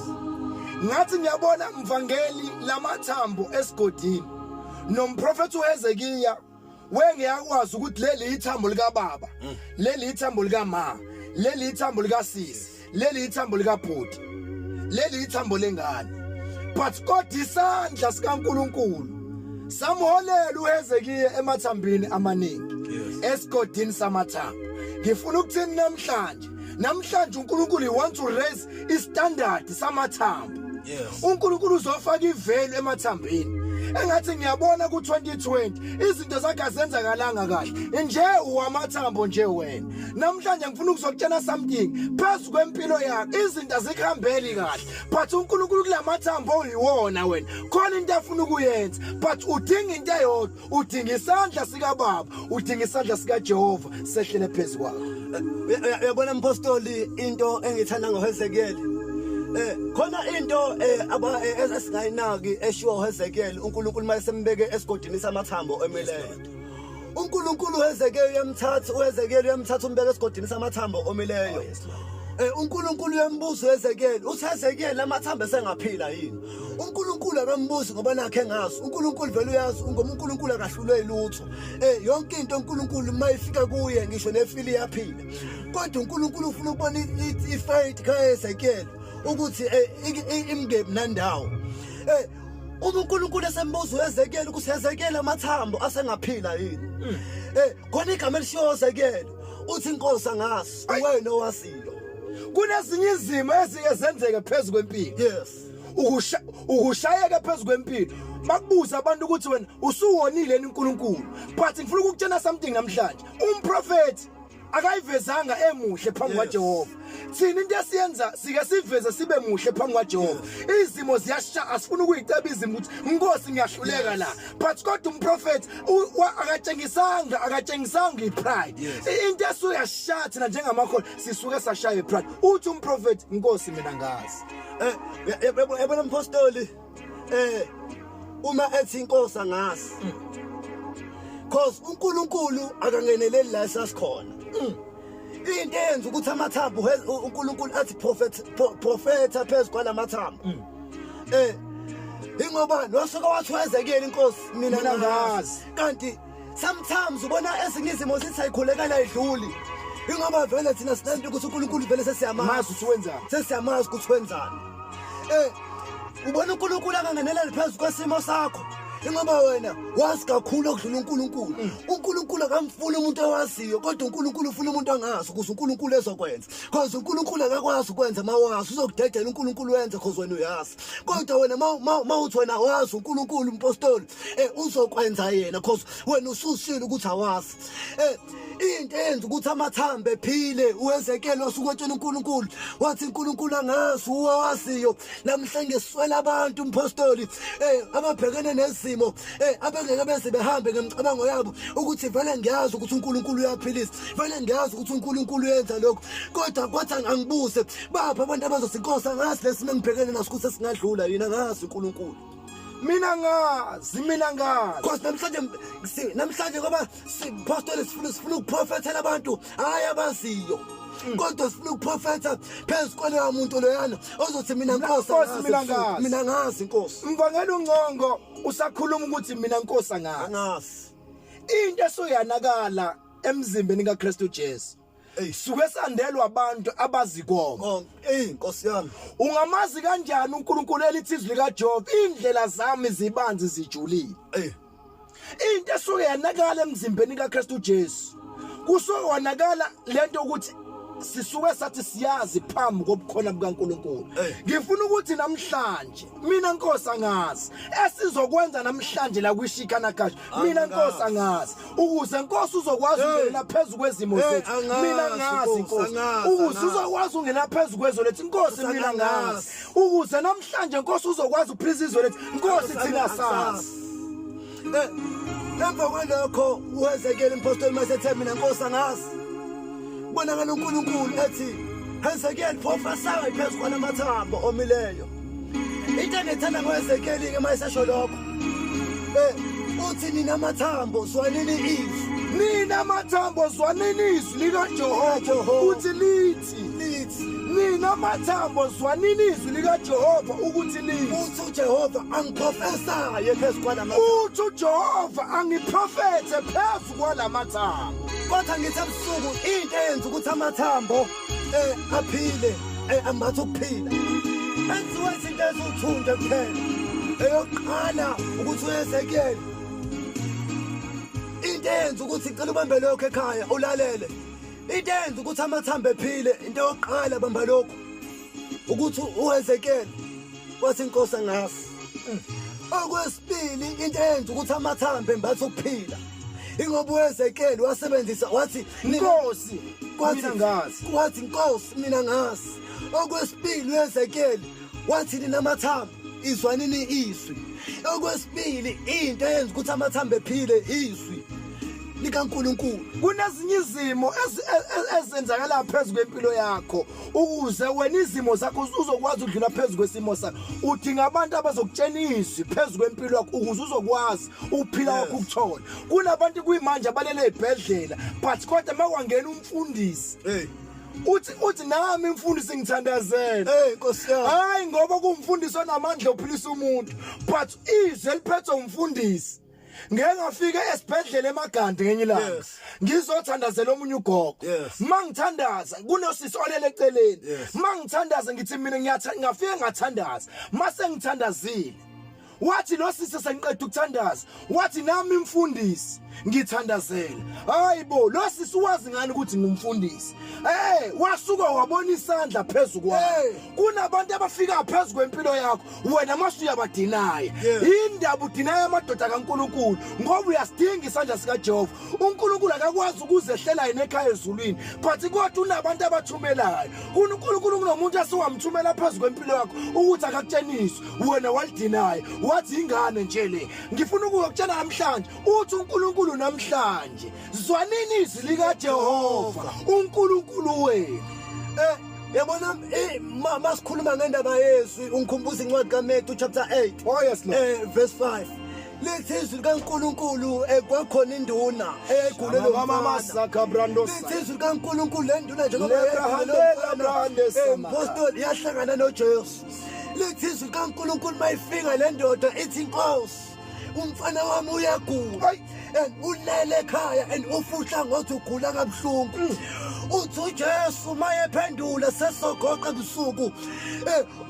ngathi ngiyabona mvangeli lamathambo esigodini nomprofeti uHezekiya wengeyakwazi ukuthi leli ithambo lika baba leli ithambo lika ma leli ithambo lika sisi leli ithambo lika bhuti leli ithambo lengane but kodwa isandla sikaNkulunkulu samholela uHezekiya emathambini amaningi esigodini samathambo ngifuna ukuthini namhlanje uNkulunkulu he want to raise istandard samathambo uNkulunkulu uzofaka ivelu emathambini engathi ngiyabona ku2020 izinto zakhe azenzakalanga kahle nje uwamathambo nje wena namhlanje ngifuna ukuzokutshela something phezulu kwempilo yakho izinto azikhambeli kahle but uNkulunkulu kulamathambo oyiwona wena khona into afuna ukuyenza but udinga into eyodwa udinga isandla sika baba udinga isandla sika Jehova sehlele phezulu kwakho uyabona mpostoli into engithanda ngoHezekiyeli khona into esingayinaki eshiwo uHezekiyeli uNkulunkulu mayesembeke esigodini samathambo emileyo uNkulunkulu uHezekiyeli uyamthatha umbeke esigodini samathambo omileyo uNkulunkulu uyambuza uHezekiyeli uthi Hezekiyeli amathambo esengaphila yini uNkulunkulu akambuzi ngoba nakhe ngazi uNkulunkulu vele uyazi ngoMunkulunkulu akahlulwe lutho yonke into uNkulunkulu mayifika kuye ngisho nefili yaphila kodwa uNkulunkulu ufuna ukubona ifight kaHezekiyeli ukuthi imngebi nandawo uNkulunkulu esembuza uHezekiyeli ukuthi Hezekiyeli amathambo asengaphila yini khona igama elishiwo uHezekiyeli uthi inkosi angazi wena owasilo kunezinye izimo ezike zenzeke phezulu kwempilo yes ukushayeka phezulu kwempilo bakubuza abantu ukuthi wena usuwonile uNkulunkulu but ngifuna ukukutshela something namhlanje umprofeti akayivezanga emuhle phambi kwaJehova thina into esiyenza sike siveze sibe muhle phambi kwaJehova izimo ziyasha asifuna ukuyiceba izimo ukuthi inkosi ngiyahluleka la but kodwa umprofeti akatshengisanga ipride into esuyashatha na njengamakhola sisuke sashaya ipride uthi umprofeti inkosi mina ngazi yabona mpostoli uma ethi inkosi angazi because uNkulunkulu akangeneleli la sasikhona into eyenza ukuthi amathambo uNkulunkulu athi prophetha phezu kwalamathambo ingoba losuka wathwezekela inkosi mina ngazi kanti sometimes ubona ezinizimo sithi ayikhulekela idluli ingoba vele thina sinento ukuthi uNkulunkulu vele sesiyamazi ukuthi wenzani sesiyamazi ukuthi wenzani ubona uNkulunkulu akangeneleli phezu kwesimo sakho ingoba wena wazi kakhulu okudlula uNkulunkulu uNkulunkulu akamfuni umuntu owaziyo kodwa uNkulunkulu ufuna umuntu angazi ukuze uNkulunkulu ezokwenza because uNkulunkulu akakwazi ukwenza mawazi uzokudedela uNkulunkulu wenze because wena uyazi kodwa wena mawuthi wena wazi uNkulunkulu umpostoli uzokwenza yena because wena ususile ukuthi awazi into eyenza ukuthi amathambo ephile uwezekelo osukwetshela uNkulunkulu wathi uNkulunkulu angazi uwaziyo namhla ngeswela abantu umpostoli ababhekene nezimo abengeke beze behambe ngemicabango yabo ukuthi vele ngiyazi ukuthi uNkulunkulu uyaphilisa vele ngiyazi ukuthi uNkulunkulu uyenza lokho kodwa kwathi angibuze bapha abantu abazothi inkosi angazi lesimo engibhekene naso ukuthi singadlula yina ngazi uNkulunkulu mina ngazi because namhlanje ngoba sipostoli sifuna ukuprofethela abantu hayi abaziyo kodwa sifuna ukuprofetha phezu kwaloya muntu loyana ozothi mina nkosi mina ngazi inkosi mvangela ungongo usakhuluma ukuthi mina nkosi angazi into esoyanakala emzimbeni kaKristu Jesu suke sandelwa abantu abazikoma inkosi yami ungamazi kanjani uNkulunkulu elithizwe likaJob indlela zami zibanzi zijulile into esuke yanakala emzimbeni kaKristu Jesu kusowanakala lento ukuthi sisuke sathi siyazi phambi kobukhona bukaNkulunkulu ngifuna ukuthi namhlanje mina nkosi angazi esizokwenza namhlanje la kwishikana kasho mina nkosi angazi ukuze inkosi uzokwazi ungena phezulu kwezimo zethu mina ngazi inkosi ukuze uzokwazi ungena phezulu kwezo lethu inkosi mina ngazi ukuze namhlanje inkosi uzokwazi ukuphilisa izwe lethu inkosi thina sazi lapho kwalokho uwezekela impostoli masethe mina nkosi angazi bona kaNkulunkulu ethi Ezekiel prophesy phezu kwalamathambo omileyo into engethanda ngoEzekiel ke mayisasho lokho uthi nina amathambo zwanini izwi nina amathambo zwanini izwi likaJehova uthi lithi nina amathambo zwanini izwi likaJehova ukuthi lithi uthi uJehova angiprofesaye phezu kwalamathambo uthi uJehova angiprofethe phezu kwalamathambo kodwa ngithi ebusuku into eyenza ukuthi amathambo aphile ambathe ukuphila enziwe izinto eziwuthunde kuphela eyokuqala ukuthi uEzekiel into eyenza ukuthi icela ubambe lokho ekhaya ulalele into eyenza ukuthi amathambo ephile into yokuqala bamba lokho ukuthi uEzekiel wathi inkosi angazi okwesibili into eyenza ukuthi amathambo embathe ukuphila ingoba uEzekiel wasebenzisa wathi inkosi mina ngazi wathi inkosi mina ngazi okwesibili uEzekiel wathi nina amathambo izwanini izwi okwesibili into eyenza ukuthi amathambo ephile izwi likaNkulunkulu kunezinye izimo ezenzakala phezulu kwempilo yakho ukuze wena izimo zakho uzokwazi ukudlula phezulu kwesimo sakho udinga abantu abazokutshena izwi phezulu kwempilo yakho ukuze uzokwazi ukuphila kwakho ukuthola kunabantu kuyimanje abalele ezibhedlela but kodwa mawangena umfundisi uthi nami umfundisi ngithandazela Nkosi yami hayi ngoba kumfundisi onamandla ophilisa umuntu but izwi eliphethe umfundisi ngeke ngafike esibhedlela eMagande ngenye ilanga ngizothandazela omunye ugogo mangithandaza kunosisi olele eceleni mangithandaza ngithi mina ngiyafika ngathandaza mase ngithandazile wathi lo sisi sengiqeda ukuthandaza wathi nami umfundisi ngithandazela hayibo lo sisi wazi ngani ukuthi ngumfundisi wasuka wabona isandla phezulu kwakho kunabantu abafika phezulu kwempilo yakho wena mase uyabadinaya indaba udinaya amadoda kaNkulunkulu ngoba uyasidinga isandla sikaJehova uNkulunkulu akakwazi ukuzehlela yena ekhaya ezulwini but kodwa unabantu abathumelayo uNkulunkulu kunomuntu asewamthumela phezulu kwempilo yakho ukuthi akakutshenise wena walidinaya wathi ingane nje le ngifuna ukukutshela namhlanje uthi uNkulunkulu namhlanje zwanini izwi likaJehova uNkulunkulu wenu yabona masikhuluma ngendaba yezwi ungikhumbuza incwadi kaMatthew chapter 8 oh yes Lord verse 5 lithi izwi likaNkulunkulu ekwakhona induna eyayigulele mama sakabrando lithi izwi likaNkulunkulu le nduna Lebrahanda impostoli yahlangana noJesu lithi izwi likaNkulunkulu mayifika le ndoda ithi Nkosi umfana wami uyagula and ulele ekhaya and ufuhla ngothi ugula kabuhlungu uthi uJesu mayephendula sesogoqa ebusuku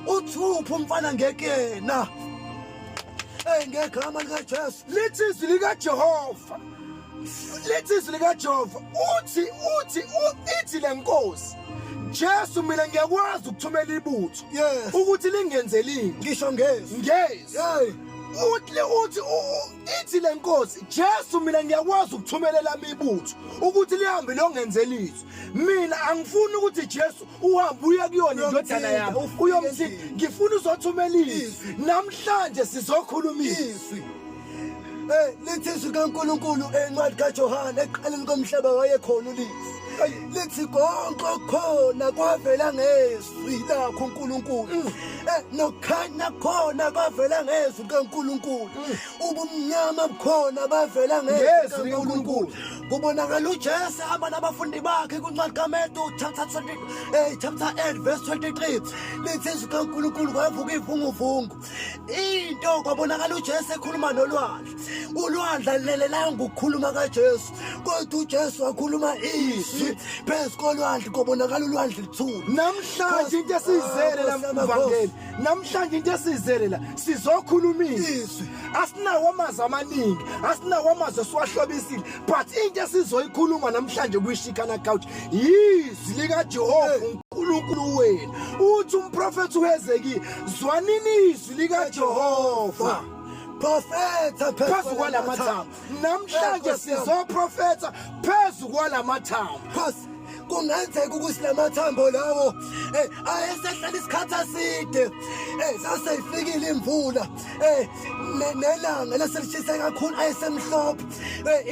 uthupha umfana ngekena ngegama likaJesu lithi izwi likaJehova lithi izwi likaJehova ithi lenkosi Jesu mina ngiyakwazi ukuthumela ibutho Yes. ukuthi lingenzelini ngisho ngezi ngezi ithi lenkosi Jesu mina ngiyakwazi ukuthumelela lami ibutho ukuthi lihambe longenzelizwe mina angifuni ukuthi Jesu uhambe uya kuyona indodana yami uyomthi ngifuna uzothumela izwi namhlanje sizokhuluma izwi lithi izwi kaNkulunkulu encwadi kaJohane eqaleni komhlaba wayekhona ulizwi lithi konke khona kwavela ngezwi lakho uNkulunkulu nokhanya khona kwavela ngezwi kaNkulunkulu ubumnyama bukhona bavela ngezwi kaNkulunkulu kubonakala uJesu abana abafundi bakhe kuncwadi kaMatthew chapter 8 verse 23 lithi izwi kaNkulunkulu kwavuka ivunguvungu into kwabonakala uJesu ekhuluma nolwandle ulwandle lelelanga ukukhuluma kaJesu kodwa uJesu wakhuluma izwi phezu kolwandle kubonakala ulwandle lithula namhlanje into esizele lamvangeli namhlanje into esizele la sizokhuluma izwi asinawo amazwi amaningi asinawo amazwi siwahlobisile but into esizoyikhuluma namhlanje kuyishikana couch izwi likaJehova uNkulunkulu wenu uthi umprofeti uHezekhiya zwanini izwi likaJehova Profeta phezu kwalamathambo namhlanje sizoprofeta phezu kwalamathambo kungenzeka ukuthi lamathambo lawo ayesehlala isikhathi eside saseyifikile imvula nelanga laselishisa kakhulu ayesemhlophe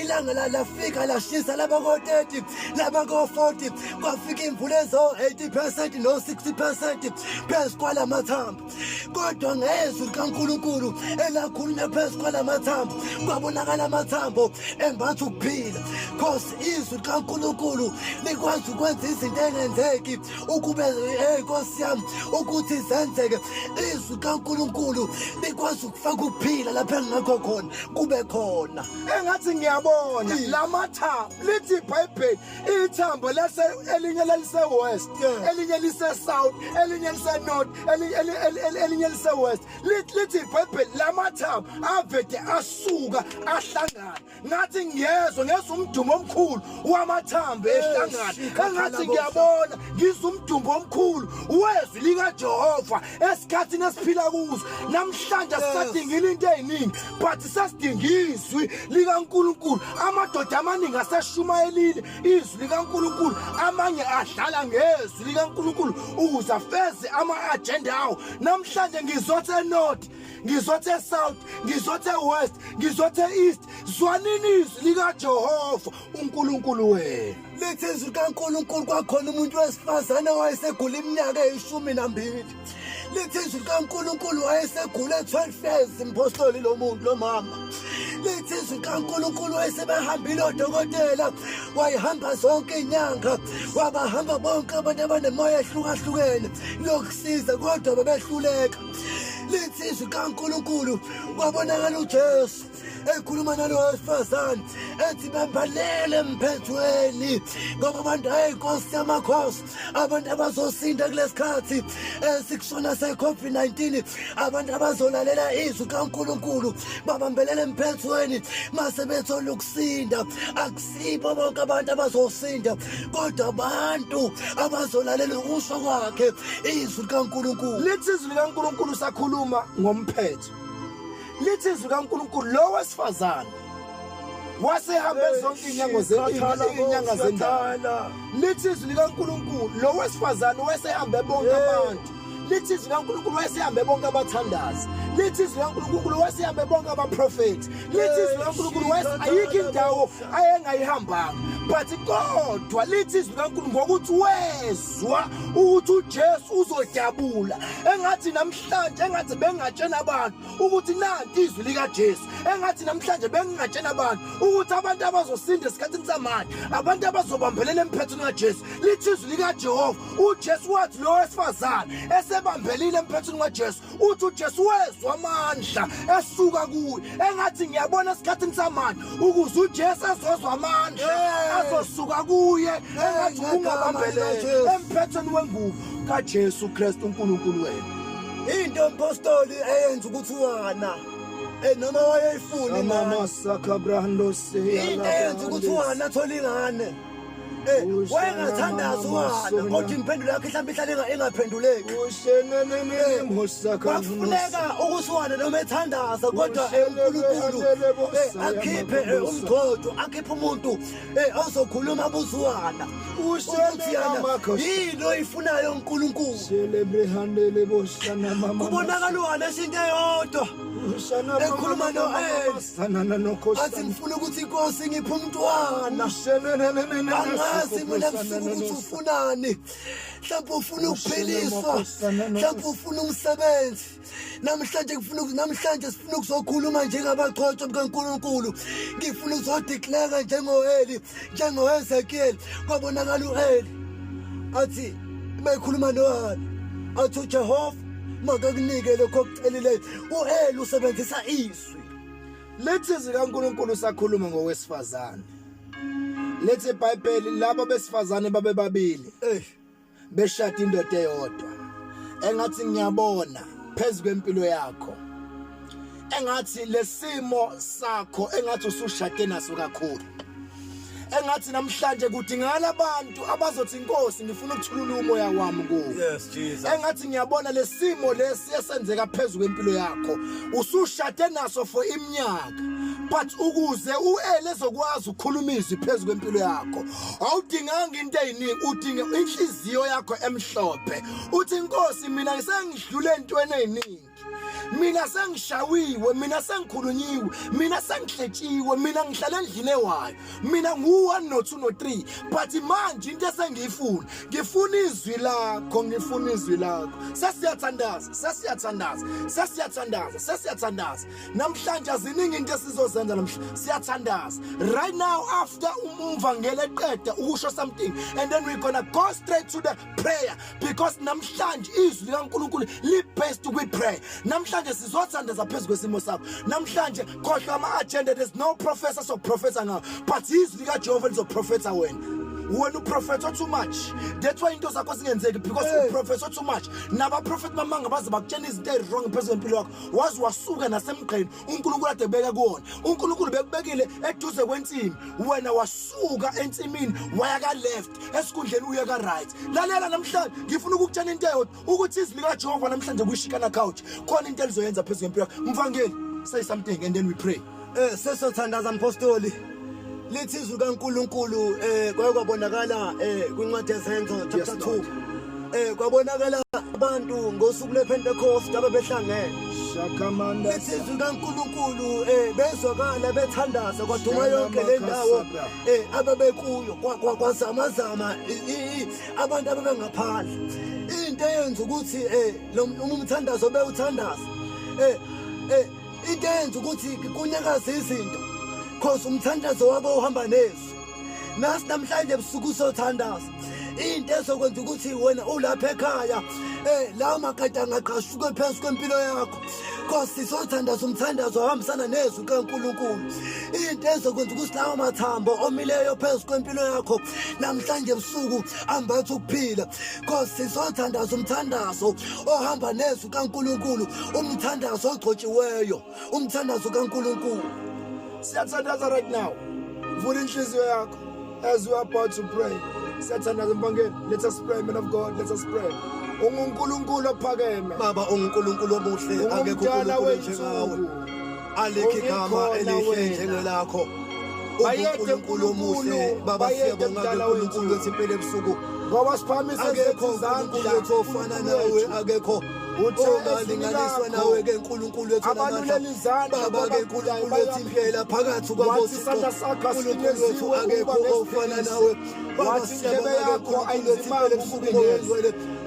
ilanga lafika lashisa labako-30 labako-40 kwafika imvula ezo-80% no-60% phezu kwalamathambo kodwa ngezwi likaNkulunkulu elakhulunywa phezu kwalamathambo kwabonakala amathambo embatha ukuphila cause izwi likaNkulunkulu likwazi ukwenza izinto engenzeki ukube Nkosi yami ukuthi zenzeke izwi kaNkulunkulu likwazi ukufaka ukuphila lapha engekho khona kube khona engathi ngiyabona lamathambo lithi iBhayibheli ithambo elinye lise west elinye lise south elinye lise north elinye lise west lithi iBhayibheli lamathambo avede asuka ahlangana ngathi ngiyezwa umdumo omkhulu wamathambo ehlangana engathi ngiyabona ngizwa umdumo omkhulu wezwi likaJehova esikhathini esiphila kuzo namhlanje sisadingile into eziningi but sasidinga izwi likaNkulunkulu amadoda amaningi aseshumayelile izwi likaNkulunkulu amanye adlala ngezwi likaNkulunkulu ukuze afeze ama-agenda awo namhlanje ngizothe north ngizothe south ngizothe west ngizothe east zwanini izwi likaJehova uNkulunkulu wenu lithi izwi likaNkulunkulu kwakhona umuntu wesifazane wayesegula iminyaka eyi12 lithi izwi likaNkulunkulu wayesegula 12 years impostoli lo muntu lo mama lithi izwi likaNkulunkulu wayesebehambile odokotela wayehamba zonke inyanga wabahamba bonke abantu abanemoya ehlukahlukene lokusiza kodwa bebehluleka lithi izwi likaNkulunkulu kwabonakala uJesu ekhuluma nalo wesifazane ethi bembalele emphethweni ngoba abantu Nkosi yamakhosi abantu abazosinda kulesikhathi sikushona se-COVID-19 abantu abazolalela izwi kaNkulunkulu babambelele emphethweni mase bethola ukusinda akusibo bonke abantu abazosinda kodwa abantu abazolalela ukusho kwakhe izwi kaNkulunkulu lithi izwi likaNkulunkulu sakhuluma ngomphetho lithi izwi likaNkulunkulu lo wesifazane wasehambe zonke inyanga zendala lithi izwi likaNkulunkulu lo wesifazane wasehambe bonke abantu lithi izwi likaNkulunkulu wasehambe bonke abathandazi lithi izwi likaNkulunkulu wasehambe bonke abaprofeti lithi izwi likaNkulunkulu ayikho indawo ayengayihambanga but kodwa lithi izwi likaNkulunkulu ngokuthi wezwa ukuthi uJesu uzojabula engathi namhlanje engathi bengatshena abantu ukuthi nanti izwi likaJesu engathi namhlanje bengatshena abantu ukuthi abantu abazosinda esikhathini samanje abantu abazobambelela emphethweni kaJesu lithi izwi likaJehova uJesu wathi lo wesifazane esebambelile emphethweni kaJesu uthi uJesu wezwa amandla esuka kuye engathi ngiyabona esikhathini samanje ukuze uJesu azozwa amandla azosuka kuye engathi ungabambelele emphethweni wengubo kaJesu Kristu uNkulunkulu wena into impostoli eyenza ukuthi wana noma wayefuna mama sakabrando se into eyenza ukuthi wana athola ingane wayengathandaza wana kodwa impendulo yakhe mhlawumbe ihlale engaphenduleki kufuneka ukusiwana noma ethandaza kodwa uNkulunkulu akhiphe umgcodo akhiphe umuntu ozokhuluma abuziwana ukuthi yana yini oyifunayo uNkulunkulu kubonakala uwana esinto eyodwa ekhuluma athi ngifuna ukuthi inkosi ngiphe umntwana angazi mina ngifuna ukuthi ufunani mhlawumbe ufuna ukupheliswa mhlawumbe ufuna umsebenzi namhlanje sifuna ukuzokhuluma njengabaqhotshwa bikaNkulunkulu ngifuna ukuzodeclare njengoEli njengoEzekiel kwabonakala uEli athi bekhuluma noHana athi uJehova makakunike lokho okucelileyo uEli usebenzisa izwi lethi zikaNkulunkulu sakhuluma ngowesifazane lethi eBhayibheli labo besifazane babe babili beshada indoda eyodwa engathi ngiyabona phezulu kwempilo yakho engathi lesimo sakho engathi usushade naso kakhulu engathi namhlanje kudingakala abantu abazothi inkosi ngifuna ukuthulula umoya wami kuwe yes Jesus engathi ngiyabona lesimo lesi esenzeka phezulu kwempilo yakho usushade naso for iminyaka but ukuze uEli ezokwazi ukukhuluma izwi phezulu kwempilo yakho awudinganga into eyiningi udinga inhliziyo yakho emhlophe uthi inkosi mina ngisengidlule entweni eyiningi mina sengishawiwe mina sengikhulunyiwe mina sengihletshiwe mina ngihlala endlini ewayo mina ngu1 no2 no3 but manje into esengiyifuna ngifuna izwi lakho sesiyathandaza namhlanje aziningi into esizozenza namhlanje siyathandaza right now after umvangeli eqeda ukusho something and then we're gonna go straight to the prayer because namhlanje izwi likaNkulunkulu li based with prayer namhlanje sizothandaza phezulu kwesimo sakho namhlanje khohlwa ama-agenda there's no professor so professor ngawo but izwi likaJehova lizoprofetha wena uprofetha too much that's why into zakho zingenzeki because uprofetha too much nabaprofeti bamanga baze bakutshela izinto ezirong phezulu kwempilo yakho wazi wasuka nasemgqeni uNkulunkulu ade beka kuwona uNkulunkulu bekubekile eduze kwentsimi wena wasuka entsimini waya ka left esikhundleni uya ka right lalela namhlanje ngifuna ukukutshela into eyodwa ukuthi izwi likaJehova namhlanje kuyishikana couch khona into elizoyenza phezulu kwempilo yakho mvangeli say something and then we pray sesothandaza mpostoli lithi izwi kaNkulunkulu kwabonakala kwincwadi yezenzo chapter 2 kwabonakala abantu ngosuku lePentecost ababehlangene shakamanda lithi izwi kaNkulunkulu bezwakala bethandaza kwaduma yonke le ndawo ababekuyo kwazamazama abantu ababengaphandle into eyenza ukuthi umthandazo bewuthandaza into eyenza ukuthi kunyakaza izinto because umthandazo wabo uhamba nezwi nasi namhlanje ebusuku sothandaza into ezokwenza ukuthi wena ulapha ekhaya la makade angaqashuke phezulu kwempilo yakho because sisothandaza umthandazo ohambisana nezwi kaNkulunkulu into ezokwenza ukuthi lawo mathambo omileyo phezulu kwempilo yakho namhlanje ebusuku ambatha ukuphila because sisothandaza umthandazo ohamba nezwi kaNkulunkulu umthandazo ogcotshiweyo umthandazo kaNkulunkulu siyathandaza right now vula inhliziyo yakho as we are about to pray siyathandaza mvangeli let us pray man of God let us pray uNkulunkulu ophakeme baba uNkulunkulu obuhle akekho uNkulunkulu njengawe alikho igama elihle njengelakho uNkulunkulu omuhle baba siyabonga uNkulunkulu wethu impela ebusuku ngoba siphakamisa akekho uNkulunkulu wethu ofana nawe akekho ongalinganiswa nawe ke uNkulunkulu wethu namandla baba ke uNkulunkulu wethu impela phakathi kwabo uNkulunkulu wethu akekho ofana nawe baba siyabonga yakho ayizimali ebusukwini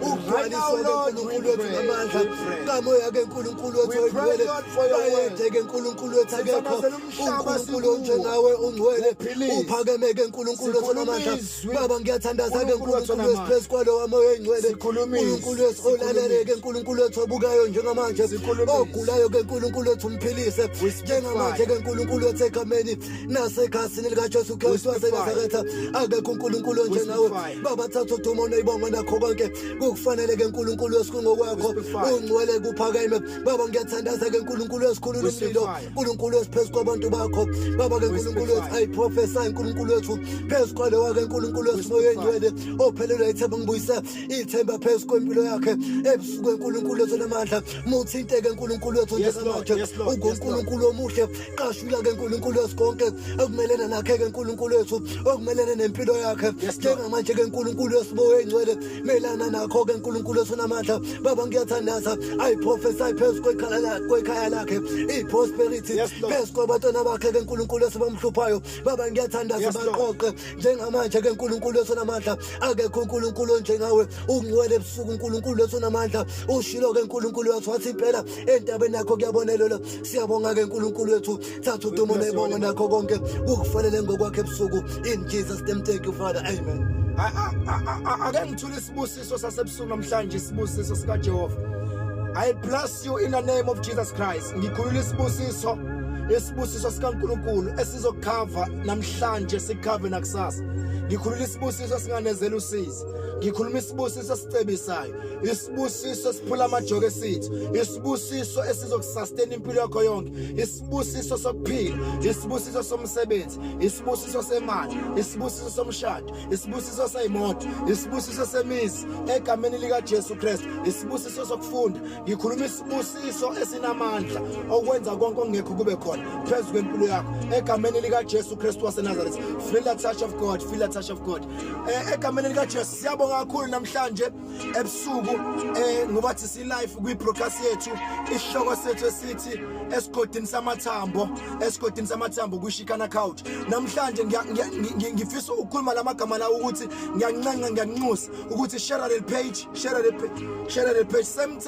ukugcwaliswa kweNkulunkulu wethu namandla kamoya ke uNkulunkulu wethu oyingcwele bayethe ke uNkulunkulu wethu akekho uNkulunkulu onjengawe ungcwele uphakeme ke uNkulunkulu wethu namandla baba ngiyathandaza ke uNkulunkulu wethu phezu kwalo wamoya oyingcwele uNkulunkulu wethu olalele ke uNkulunkulu wethu obukayo njengamanje ogulayo ke uNkulunkulu wethu umphilise njengamanje ke uNkulunkulu wethu egameni nasekhasini likaJesu Kristu waseNazaretha akekho uNkulunkulu onjengawe baba thatha udumo neyibonga nakho konke kufanele ke uNkulunkulu wesikhungokwakho ungcwele kuphakeme baba ngiyathandaza ke uNkulunkulu wesikhulula umlilo uNkulunkulu wesiphezu kwabantu bakho baba ke uNkulunkulu wethu ayiprofesa uNkulunkulu wethu phezu kwalo wake uNkulunkulu wesimoya engcwele ophelelwe ithemba ngibuyisa ithemba phezu kwempilo yakhe ebusuku uNkulunkulu wethu namandla muthinte ke uNkulunkulu wethu njengamanje uNkulunkulu omuhle qashula ke uNkulunkulu wesikonke okumelena nakhe ke uNkulunkulu wethu okumelene nempilo yakhe njengamanje ke uNkulunkulu wesimoya engcwele melana nakho ke uNkulunkulu wethu namandla baba ngiyathandaza ayiprofesa phezu kwekhaya lakhe iprosperity phezu kwabantwana bakhe ke uNkulunkulu wesibamhluphayo baba ngiyathandaza baqoqe njengamanje ke uNkulunkulu wethu namandla akekho uNkulunkulu onjengawe ungcwele ebusuku uNkulunkulu wethu namandla ushilo ke uNkulunkulu wethu wathi impela entabeni yakho kuyabonelela siyabonga ke uNkulunkulu wethu thatha udumo nebonga nakho konke ukufanele ngokwakhe ebusuku in Jesus name thank you Father amen. Ake ngithule isibusiso sasebusuku namhlanje isibusiso sika Jehova. I bless you in the name of Jesus Christ. Ngikhulula isibusiso sika uNkulunkulu esizokhava namhlanje sikhave nakusasa. Ngikhulula isibusiso singanezela usizi. Ngikhuluma isibusiso sicebisayo. Isibusiso siphula amajoke esithi. Isibusiso esizokusustain impilo yakho yonke. Isibusiso sokuphila, isibusiso somsebenzi, isibusiso semali, isibusiso somshado, isibusiso seyimoto, isibusiso semizi egameni lika Jesu Kristu, isibusiso sokufunda. Ngikhuluma isibusiso esinamandla okwenza konke ongekho kube khona phezu kwempilo yakho egameni lika Jesu Kristu waseNazaretha. Feel the touch of God, feel the touch of God. Egameni lika Jesu siyabonga kakhulu namhlanje ebusuku ngoba thi si live kwi broadcast yethu isihloko sethu esithi esigodini samathambo kushikana couch. Namhlanje ngifisa ukukhuluma lamagama la ukuthi ngiyanxusa ukuthi share the page same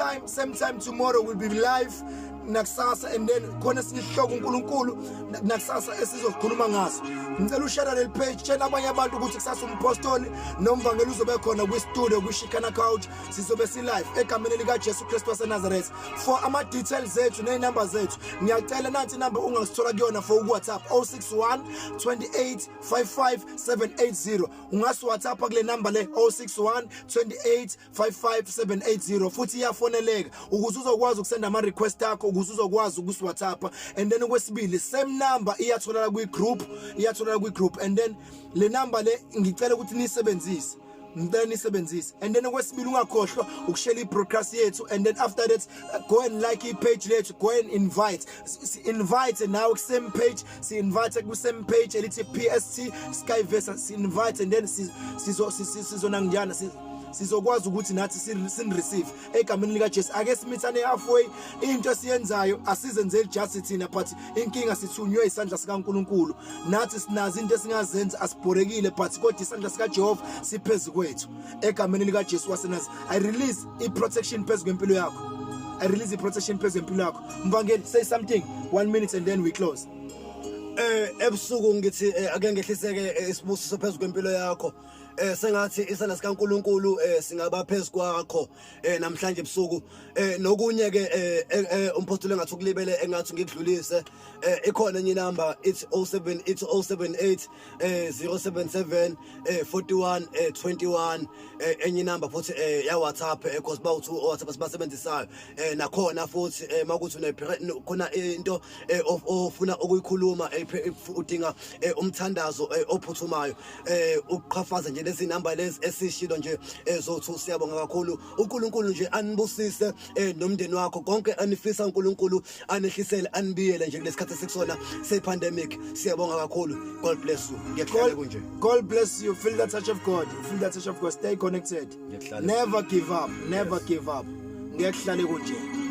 time tomorrow will be live nakusasa and then khona sihloko uNkulunkulu nakusasa esizokhuluma ngaso. Ngicela ushare le page tshela abanye abantu ukuthi kusasa umpostoli nomvangeli uzobe khona kwi studio kushikana couch sizobe si live egameni lika Jesu Kristu waseNazaretha. For ama details zethu ne number zethu ngiyacela nathi number ungasithola kuyona for WhatsApp 061 28 55 780 ungasi WhatsApp kule number le 061 28 55 780 futhi iyafoneleka ukuze uzokwazi ukusenda ama request akho ukuze uzokwazi ukusi WhatsApp and then okwesibili same number iyatholakala kwi group and then le number le ngicela ukuthi nisebenzise and then okwesibili ungakhohlwa ukushare i-broadcast yethu and then after that go and like i-page lethu, go and invite now same page si-invite ku-same page elithi PST Skyverse si-invite and then sizonangiyana sizokwazi ukuthi nathi sin-receive egameni lika Jesu. Ake simithane halfway into esiyenzayo asizenzeli just thina but inkinga sithunywe isandla sika uNkulunkulu nathi sinazi into esingazenza asibhorekile but kodwa isandla sika Jehova siphezulu kwethu egameni lika Jesu waseNazaretha. I release i-protection phezu kwempilo yakho. Mbangeli say something 1 minute and then we close. Ebusuku ngithi ake ngehliseke isibusiso phezu kwempilo yakho. Sengathi isandla sikaNkulunkulu singaba phezulu kwakho namhlanje ebusuku nokunye ke umpostoli engathi ukulibele engathi ngikudlulise ikhona enye number it's 078 077 41 21 enye number futhi ya WhatsApp because bawuthu WhatsApp sibasebenzisayo nakhona futhi makuthi khona into ofuna ukuyikhuluma udinga umthandazo ophuthumayo uqhafaza nje lezi number lezi esishilo nje ezothu siyabonga kakhulu uNkulunkulu nje anibusise nomndeni wakho konke anifisa uNkulunkulu anehlisele anibiyele nje kulesikhathi sekusona sepandemic siyabonga kakhulu God bless you ngiyahlala kunje God bless you. Feel the touch of God. Feel the touch of God. Stay connected. Never give up. Never give up. Ngiyahlale kunje.